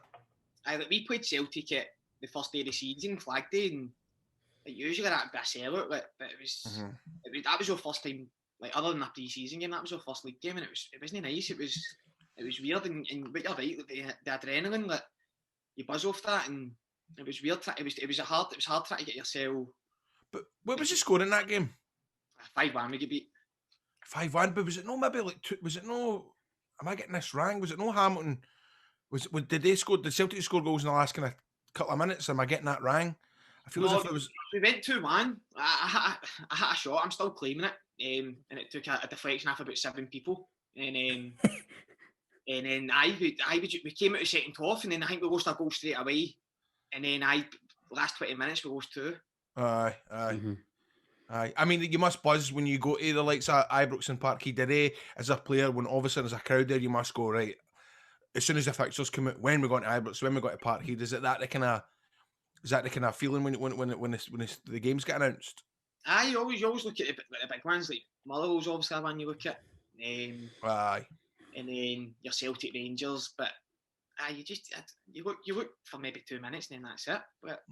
Aye, like we played Celtic at the first day of the season, Flag Day, and usually that'd be a sellout, but it was that was our first time, like other than a pre-season game, that was our first league game, and it wasn't nice. It was weird, and but you're right, like the adrenaline, like you buzz off that, and it was weird. It was hard trying to get yourself. But what was the score in that game? 5-1 we get beat. 5-1, but was it no maybe like two? Was it no? Am I getting this wrong? Was it no Hamilton? Did Celtic score goals in the last kind of couple of minutes? Am I getting that wrong? I feel as if it was. We went 2-1. I had a shot. I'm still claiming it. And it took a deflection off about 7 people. And then we came out of second half, and then I think we lost a goal straight away. And then last 20 minutes we lost 2. Aye. Aye. I mean, you must buzz when you go to the likes of Ibrox and Parkhead today as a player. When all of a sudden there's a crowd there, you must go right. As soon as the fixtures come out, when we got to Ibrox, when we got to Parkhead, is that the kind of feeling when the games get announced? Aye, you always look at the big ones, like Motherwell's obviously the one you look at. Aye. And then your Celtic Rangers, but you look for maybe 2 minutes and then that's it. But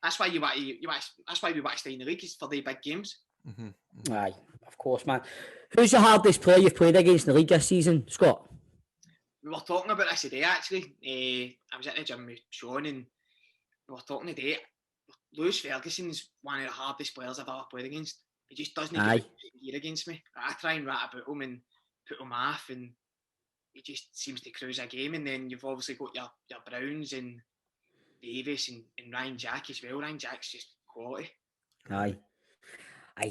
that's why that's why we want to stay in the league, is for the big games. Aye, of course, man. Who's the hardest player you've played against in the league this season, Scott? We were talking about this today, actually. I was at the gym with Sean, and we were talking today. Lewis Ferguson's one of the hardest players I've ever played against. He just doesn't get here against me. I try and rat about him and put him off, and he just seems to cruise a game. And then you've obviously got your Browns and Davis and Ryan Jack as well. Ryan Jack's just quality. Aye, I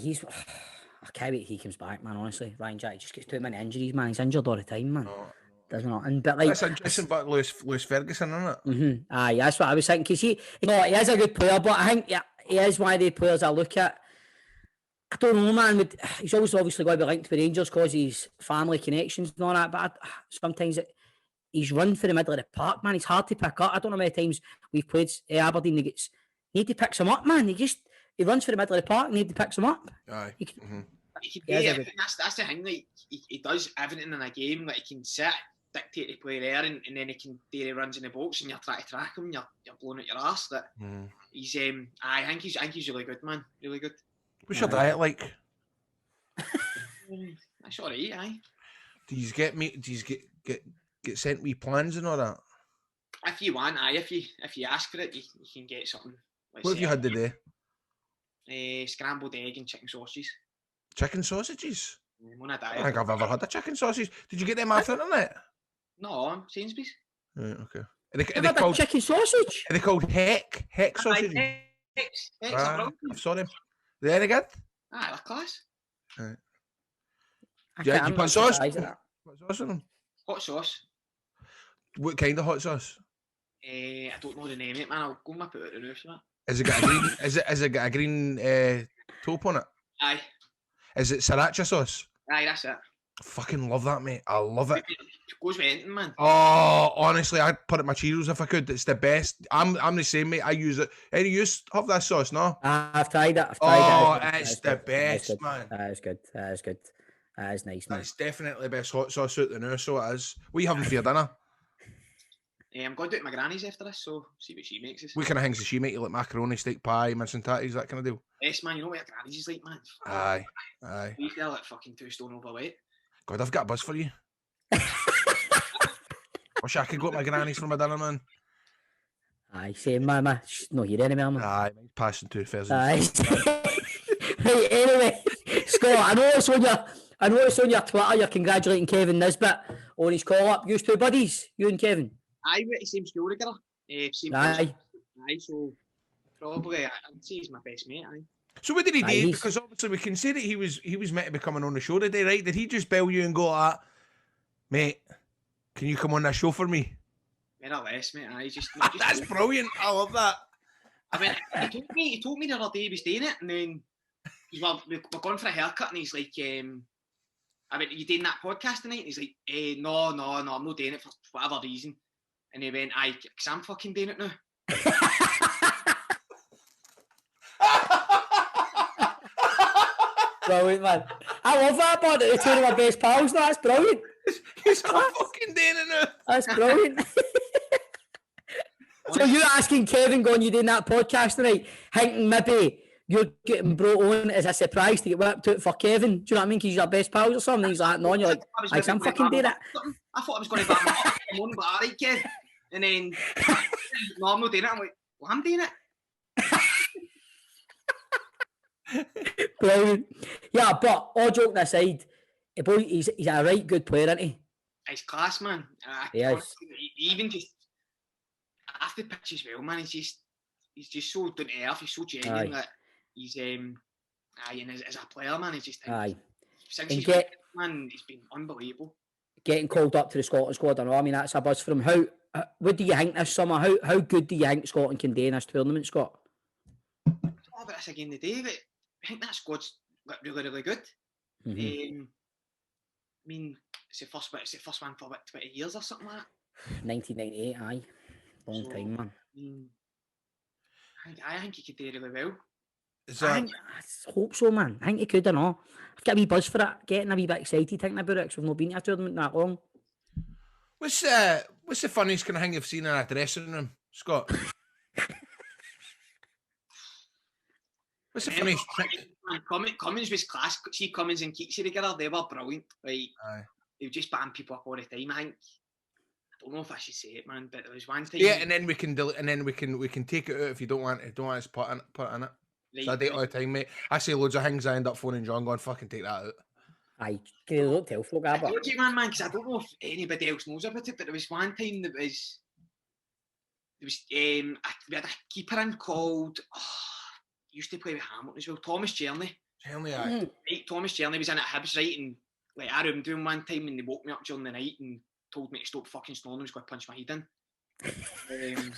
can't wait he comes back, man, honestly. Ryan Jack just gets too many injuries, man. He's injured all the time, man. Doesn't it? And but like that's interesting about Lewis Ferguson, isn't it? Aye, that's what I was thinking. Because he is a good player, but I think he is one of the players I look at. I don't know, man. He's always obviously got to be linked with Rangers because he's family connections and all that. But sometimes he's run for the middle of the park, man. He's hard to pick up. I don't know how many times we've played Aberdeen. He need to pick him up, man. He just He runs for the middle of the park, nobody picks him up. Aye. He can, Mhm. He can Yeah, do yeah, it. That's the thing. Like he does everything in a game. Like he can sit, dictate the play there, and then he can do the runs in the box, and you're trying to track him. You're blowing at your ass. That Mhm. he's I think he's really good, man. Really good. What's your diet like? That's all right. Aye. Do you get get sent me plans and all that? If you want, aye. If you ask for it, you can get something. What have you had today? Scrambled egg and chicken sausages. Chicken sausages? I'm on a I diet. don't think I've ever had a chicken sausage. Did you get them off the internet? No, Sainsbury's. Right, okay. Are You've they had a called chicken sausage? Are they called heck sausages? Eggs, Ah, I saw them. They any good? They're class. Right. I Yeah, can't- you I'm put not sauce? surprised at that. What sauce in them? Hot sauce. What kind of hot sauce? I don't know the name of it, man. I'll go and whip it out the roof. That. Is it got a green? Is it got a green taupe on it? Aye. Is it sriracha sauce? Aye, that's it. I fucking love that, mate. I love it. It goes with anything, man. Oh, honestly, I'd put it in my Cheetos if I could. It's the best. I'm the same, mate. I use it. Any use have that sauce, no? I've tried it. Oh, It's it's good. the best, good. man. That is good. That is good. That is nice, man. It's definitely the best hot sauce out there now, so it is. What are you having for your dinner? I'm going to do it at my granny's after this, so see what she makes us. What kind of things does she make? You like macaroni, steak pie, mince and tatties, that kind of deal? Yes, man, you know what your granny's is like, man. Aye. You feel like fucking 2 stone overweight. God, I've got a buzz for you. Wish I could go to my granny's for my dinner, man. Aye, same, man. No, you're enemy, man. Aye, mine's passing 2,000. Aye. Right, anyway, Scott, I know it's on your Twitter. You're congratulating Kevin Nisbet on his call up. You two buddies, you and Kevin. Aye, we're at the same school together. Same Aye. Aye, so probably I'd say he's my best mate. Aye. So what did he Aye, do? Because obviously we can say that he was meant to be coming on the show today, right? Did he just bell you and go, mate, can you come on that show for me? More or less, mate. Aye, just That's brilliant. I love that. I mean, he told me the other day he was doing it, and then we're going for a haircut, and he's like, I mean, you doing that podcast tonight? And he's like, no, I'm not doing it for whatever reason. And he went, aye, because I'm fucking doing it now. Brilliant, man. I love that about it. They're two of my best pals. No, that's brilliant. He's fucking doing it now. That's brilliant. So you're asking Kevin, going, you doing that podcast tonight, thinking maybe you're getting brought on as a surprise to get whipped out for Kevin. Do you know what I mean? Because you're our best pals or something. He's like, no, and you're like, I'm fucking doing it. I thought I was going to ban him on, but all right, Kev. And then, no, I'm not doing it. I'm like, well, I'm doing it. Brilliant. Yeah, but all joking aside, he's a right good player, isn't he? He's class, man. He is. Even just after the pitch as well, man. He's just so down to earth. He's so genuine that he's and as a player, man, he's just since he's been, man, he's been unbelievable. Getting called up to the Scotland squad, I know. I mean, that's a buzz for him. What do you think this summer? How good do you think Scotland can do in this tournament, Scott? I don't know about this again today, but I think that squad's really, really good. Mm-hmm. I mean, it's the first one for about 20 years or something like that. 1998, aye. Long time, man. I think he could do really well. I hope so, man. I think he could, I know. I've got a wee buzz for it. Getting a wee bit excited thinking about it because we've not been to a tournament that long. What's the funniest kind of thing you've seen in a dressing room, Scott? What's the funniest thing? Cummins was class. See Cummins and Keatsy together, they were brilliant. Like, they would just ban people up all the time. I don't know if I should say it, man, but there was one time. Yeah, and then we can take it out if you don't want us to put it in it. Right. So I do it all the time, mate. I say loads of things. I end up phoning John, going, "Fucking take that out." Aye, don't tell folk I told you, man, because I don't know if anybody else knows about it, but there was one time we had a keeper in called used to play with Hamilton as well, Thomas Cerny. Cerny, aye. Right, Thomas Cerny was in at Hibs, right, and like I roomed with him one time, and they woke me up during the night and told me to stop fucking snoring. I was going to punch my head in.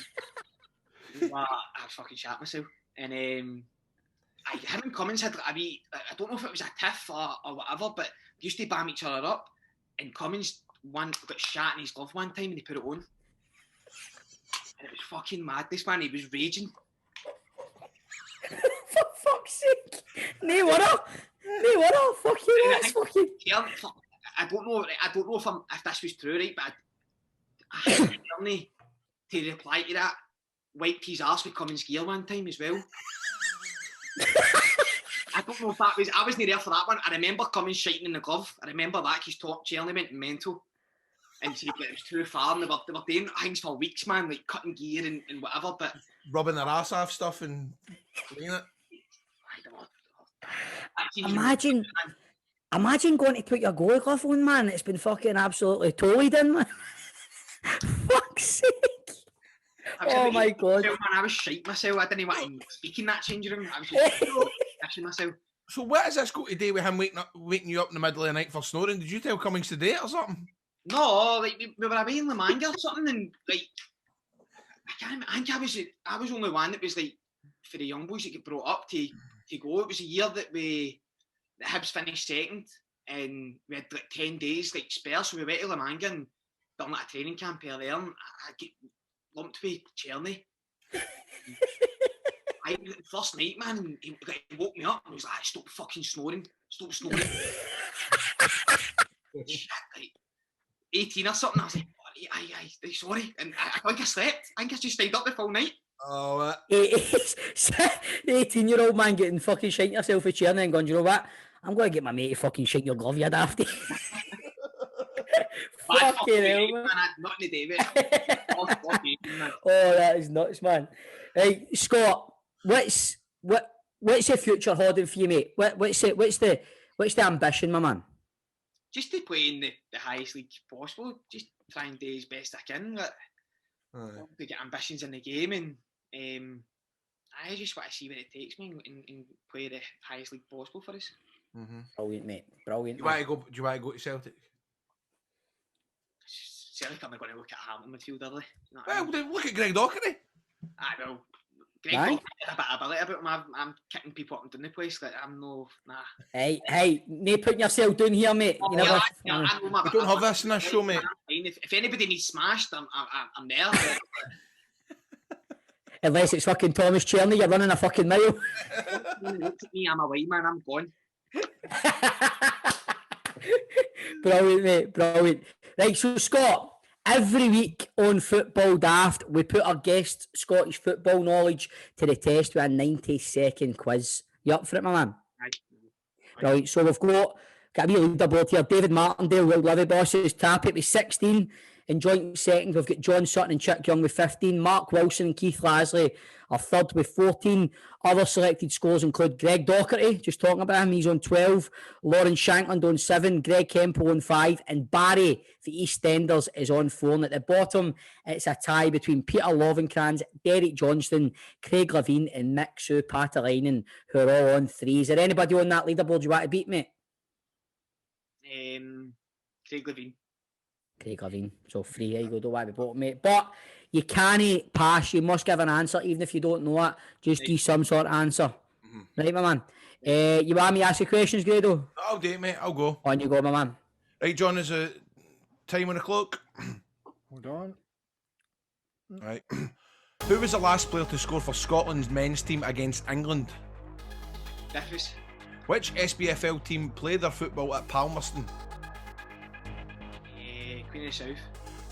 I fucking shat myself, and him and Cummins had a wee, I don't know if it was a tiff or whatever, but they used to bam each other up, and Cummins got shat in his glove one time and he put it on, and it was fucking mad. This man, he was raging. For No winner. Fuck you, that's fucking. I don't know if this was true, right? But I had Cerny to reply to that. Wiped his arse with Cummins gear one time as well. I don't know if that was. I wasn't there for that one. I remember Cummins shiting in the glove. I remember that because Cerny went mental. And said that it was too far, and they were doing things for weeks, man, like cutting gear and whatever. But rubbing their ass off stuff and cleaning it. Imagine going to put your goalie glove on, man. It's been fucking absolutely totally done, man. Fuck's sake. Oh my god. Man, I was shite myself. I didn't want to speak in that changing room. I was just shitting myself. So what has this got to do with him waking you up in the middle of the night for snoring? Did you tell Cummings to do it or something? No, like we were away in La Manga or something, and like I think I was only one that was like for the young boys that get brought up to go. It was a year that Hibs finished second, and we had like 10 days like spare, so we went to La Manga and done like a training camp there, and I get lumped with Cerny. First night, man, and he woke me up and he was like, "Stop fucking snoring, stop snoring." Shit, like 18 or something. I was like, "Aye, sorry," and I think I slept. I think I just stayed up the full night. Oh, the 18-year-old man getting fucking shite yourself with Cerny and going, "You know what? I'm going to get my mate to fucking shite your glove, you dafty." Fucking hell, man. Nothing to do with it. Oh, that is nuts, man. Hey, Scott, what's the future holding for you, mate? What's the ambition, my man? Just to play in the highest league possible. Just try and do as best I can. To get ambitions in the game, and I just want to see what it takes me and play the highest league possible for us. Mm-hmm. Brilliant, mate. Brilliant. Do you want to go to Celtic? Celtic, I'm not going to look at Hamilton midfield, are they? Well, look at Greg Docherty. Greg Docherty has a bit of ability about him. I'm kicking people up and down the place. Like I'm no, nah. Hey, no putting yourself down here, mate. Oh, you never. We don't have this in this show, mate. If anybody needs smashed, I'm there. Unless it's fucking Thomas Cerny, you're running a fucking mile. Look at me, I'm away, man. I'm gone. Brilliant, mate. Brilliant. Right, so Scott, every week on Football Daft, we put our guests' Scottish football knowledge to the test with a 90-second quiz. You up for it, my man? Aye. Right, so we've got a wee leaderboard here. David Martindale, Will Livy Bosses, Tappet with 16. In joint second, we've got John Sutton and Chick Young with 15. Mark Wilson and Keith Lasley are third with 14. Other selected scores include Greg Docherty, just talking about him, he's on 12. Lauren Shankland on 7. Greg Kemple on 5. And Barry, the EastEnders, is on 4. And at the bottom, it's a tie between Peter Lovenkrands, Derek Johnston, Craig Levine and Mick Sue Patalainen, who are all on 3. Is there anybody on that leaderboard you want to beat, mate? Craig Levine. Craig Levine. So 3, there you go, don't worry about it, mate. But you can't pass, you must give an answer, even if you don't know it. Just give some sort of answer. Mm-hmm. Right, my man? You want me to ask you questions, Grado? I'll do it, mate. I'll go. On you go, my man. Right, John, is it time on the clock? Hold on. Right. Who was the last player to score for Scotland's men's team against England? Diffus. Which SPFL team played their football at Palmerston? Queen of the South.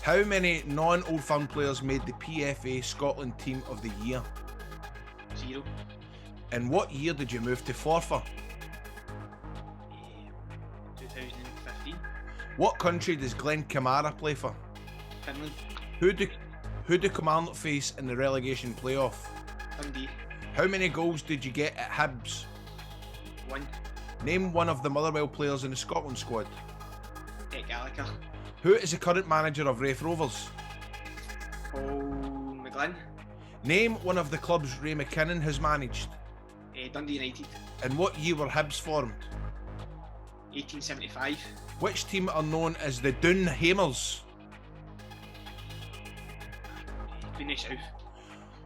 How many non-Old Firm players made the PFA Scotland Team of the Year? 0. In what year did you move to Forfar? 2015. What country does Glenn Kamara play for? Finland. Who do Kilmarnock face in the relegation playoff? Dundee. How many goals did you get at Hibs? 1. Name one of the Motherwell players in the Scotland squad. Gallagher. Who is the current manager of Raith Rovers? Paul McGlynn. Name one of the clubs Ray McKinnon has managed. Dundee United. In what year were Hibs formed? 1875. Which team are known as the Doon Hamers? Queen of the South.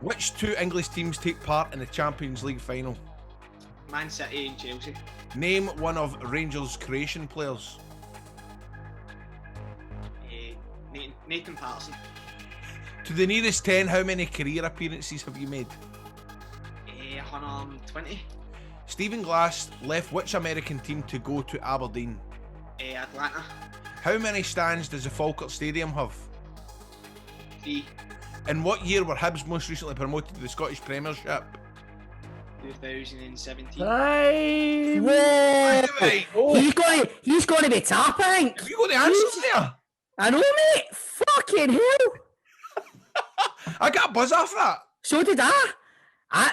Which 2 English teams take part in the Champions League final? Man City and Chelsea. Name one of Rangers' Croatian players. Nathan Patterson. To the nearest 10, how many career appearances have you made? 120. Stephen Glass left which American team to go to Aberdeen? Atlanta. How many stands does the Falkirk Stadium have? 3. In what year were Hibs most recently promoted to the Scottish Premiership? 2017. Right. Whoa! Right. He's going to be top, I think. Have you got the answers there? I know, mate. Fucking hell. I got a buzz off that. So did I.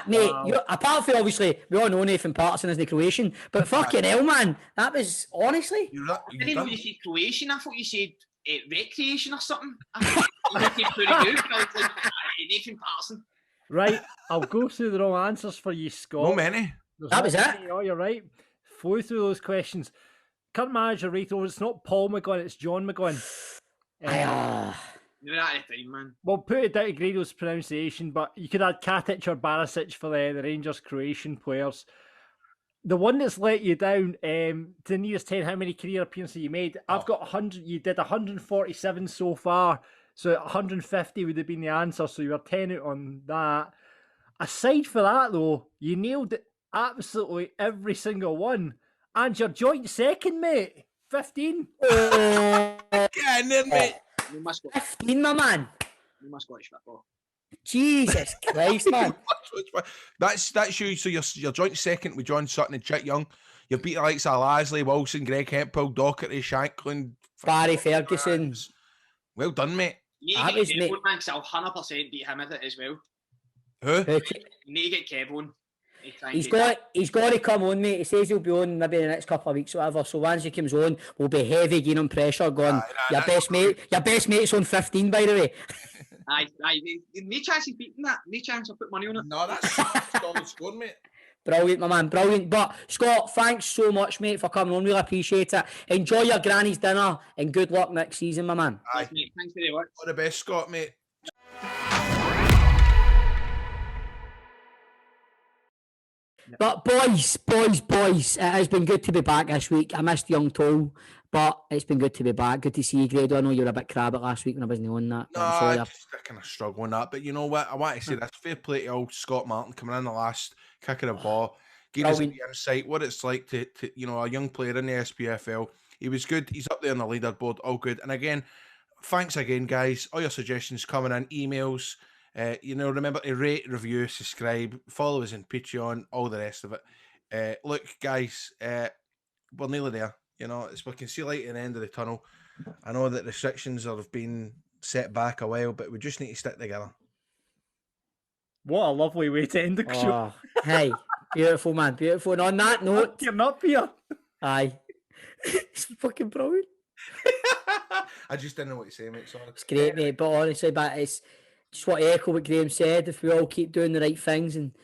Mate, Wow. apart from obviously, we all know Nathan Patterson isn't Croatian, but fucking hell, man, that was honestly. I didn't know you said Croatian. I thought you said recreation or something. I thought you said pretty good. I was like, Nathan Patterson. Right, I'll go through the wrong answers for you, Scott. No many. That was it. Oh, you're right. Flew through those questions. Current manager right over. It's not Paul McGowan, it's John McGowan. You're out of time, man. Well, put it down to Grado's pronunciation, but you could add Katic or Barisic for the Rangers Croatian players. The one that's let you down, to nearest 10, how many career appearances you made? I've got 100. You did 147 so far, so 150 would have been the answer. So you were 10 out on that. Aside for that, though, you nailed it absolutely every single one, and you're joint second, mate. 15. Get in there, mate. 15, my man. No more Scottish football. Jesus Christ, man. That's you. So you're joint second with John Sutton and Chick Young. You beat the likes of Lasley, Wilson, Greg Hemphill, Docherty, Shanklin, Barry Ferguson. Well done, mate. You need to get Kev on, man, 'cause I'll 100% beat him at it as well. Who? You need to get Kev on. He's got to come on, mate. He says he'll be on maybe in the next couple of weeks or whatever. So once he comes on, we'll be heavy gaining pressure. Going, your best mate's on 15, by the way. Aye. No chance he's beating that. No chance. I'll put money on it. No, that's solid score, mate. Brilliant, my man, brilliant. But Scott, thanks so much, mate, for coming on. Really appreciate it. Enjoy your granny's dinner and good luck next season, my man. Aye. Thanks, mate. Thanks very much. All the best, Scott, mate. But boys, it has been good to be back this week. I missed Young Toll, but it's been good to be back. Good to see you, Grado. I know you were a bit crabby last week when I wasn't on that. No, I kind of struggle on that. But you know what? I want to say this. Fair play to old Scott Martin coming in the last kick of the ball. Giving us the insight, what it's like to a young player in the SPFL. He was good. He's up there on the leaderboard. All good. And again, thanks again, guys. All your suggestions coming in, emails. Remember to rate, review, subscribe, follow us on Patreon, all the rest of it. Look, guys, we're nearly there. We can see light at the end of the tunnel. I know that restrictions have been set back a while, but we just need to stick together. What a lovely way to end the show. Hey, beautiful, man, beautiful. And on that note, you're up here. Aye, it's fucking brilliant. I just didn't know what to say, mate. Sorry. It's great, mate. But honestly, it's just what to echo what Graham said. If we all keep doing the right things and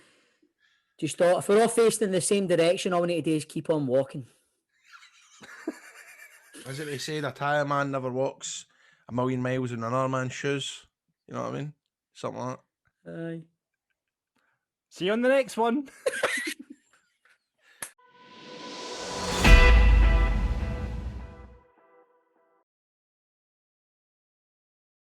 just thought, if we're all facing in the same direction, all we need to do is keep on walking. As they say, a tire man never walks a million miles in another man's shoes. You know what I mean? Something like that. Aye. See you on the next one.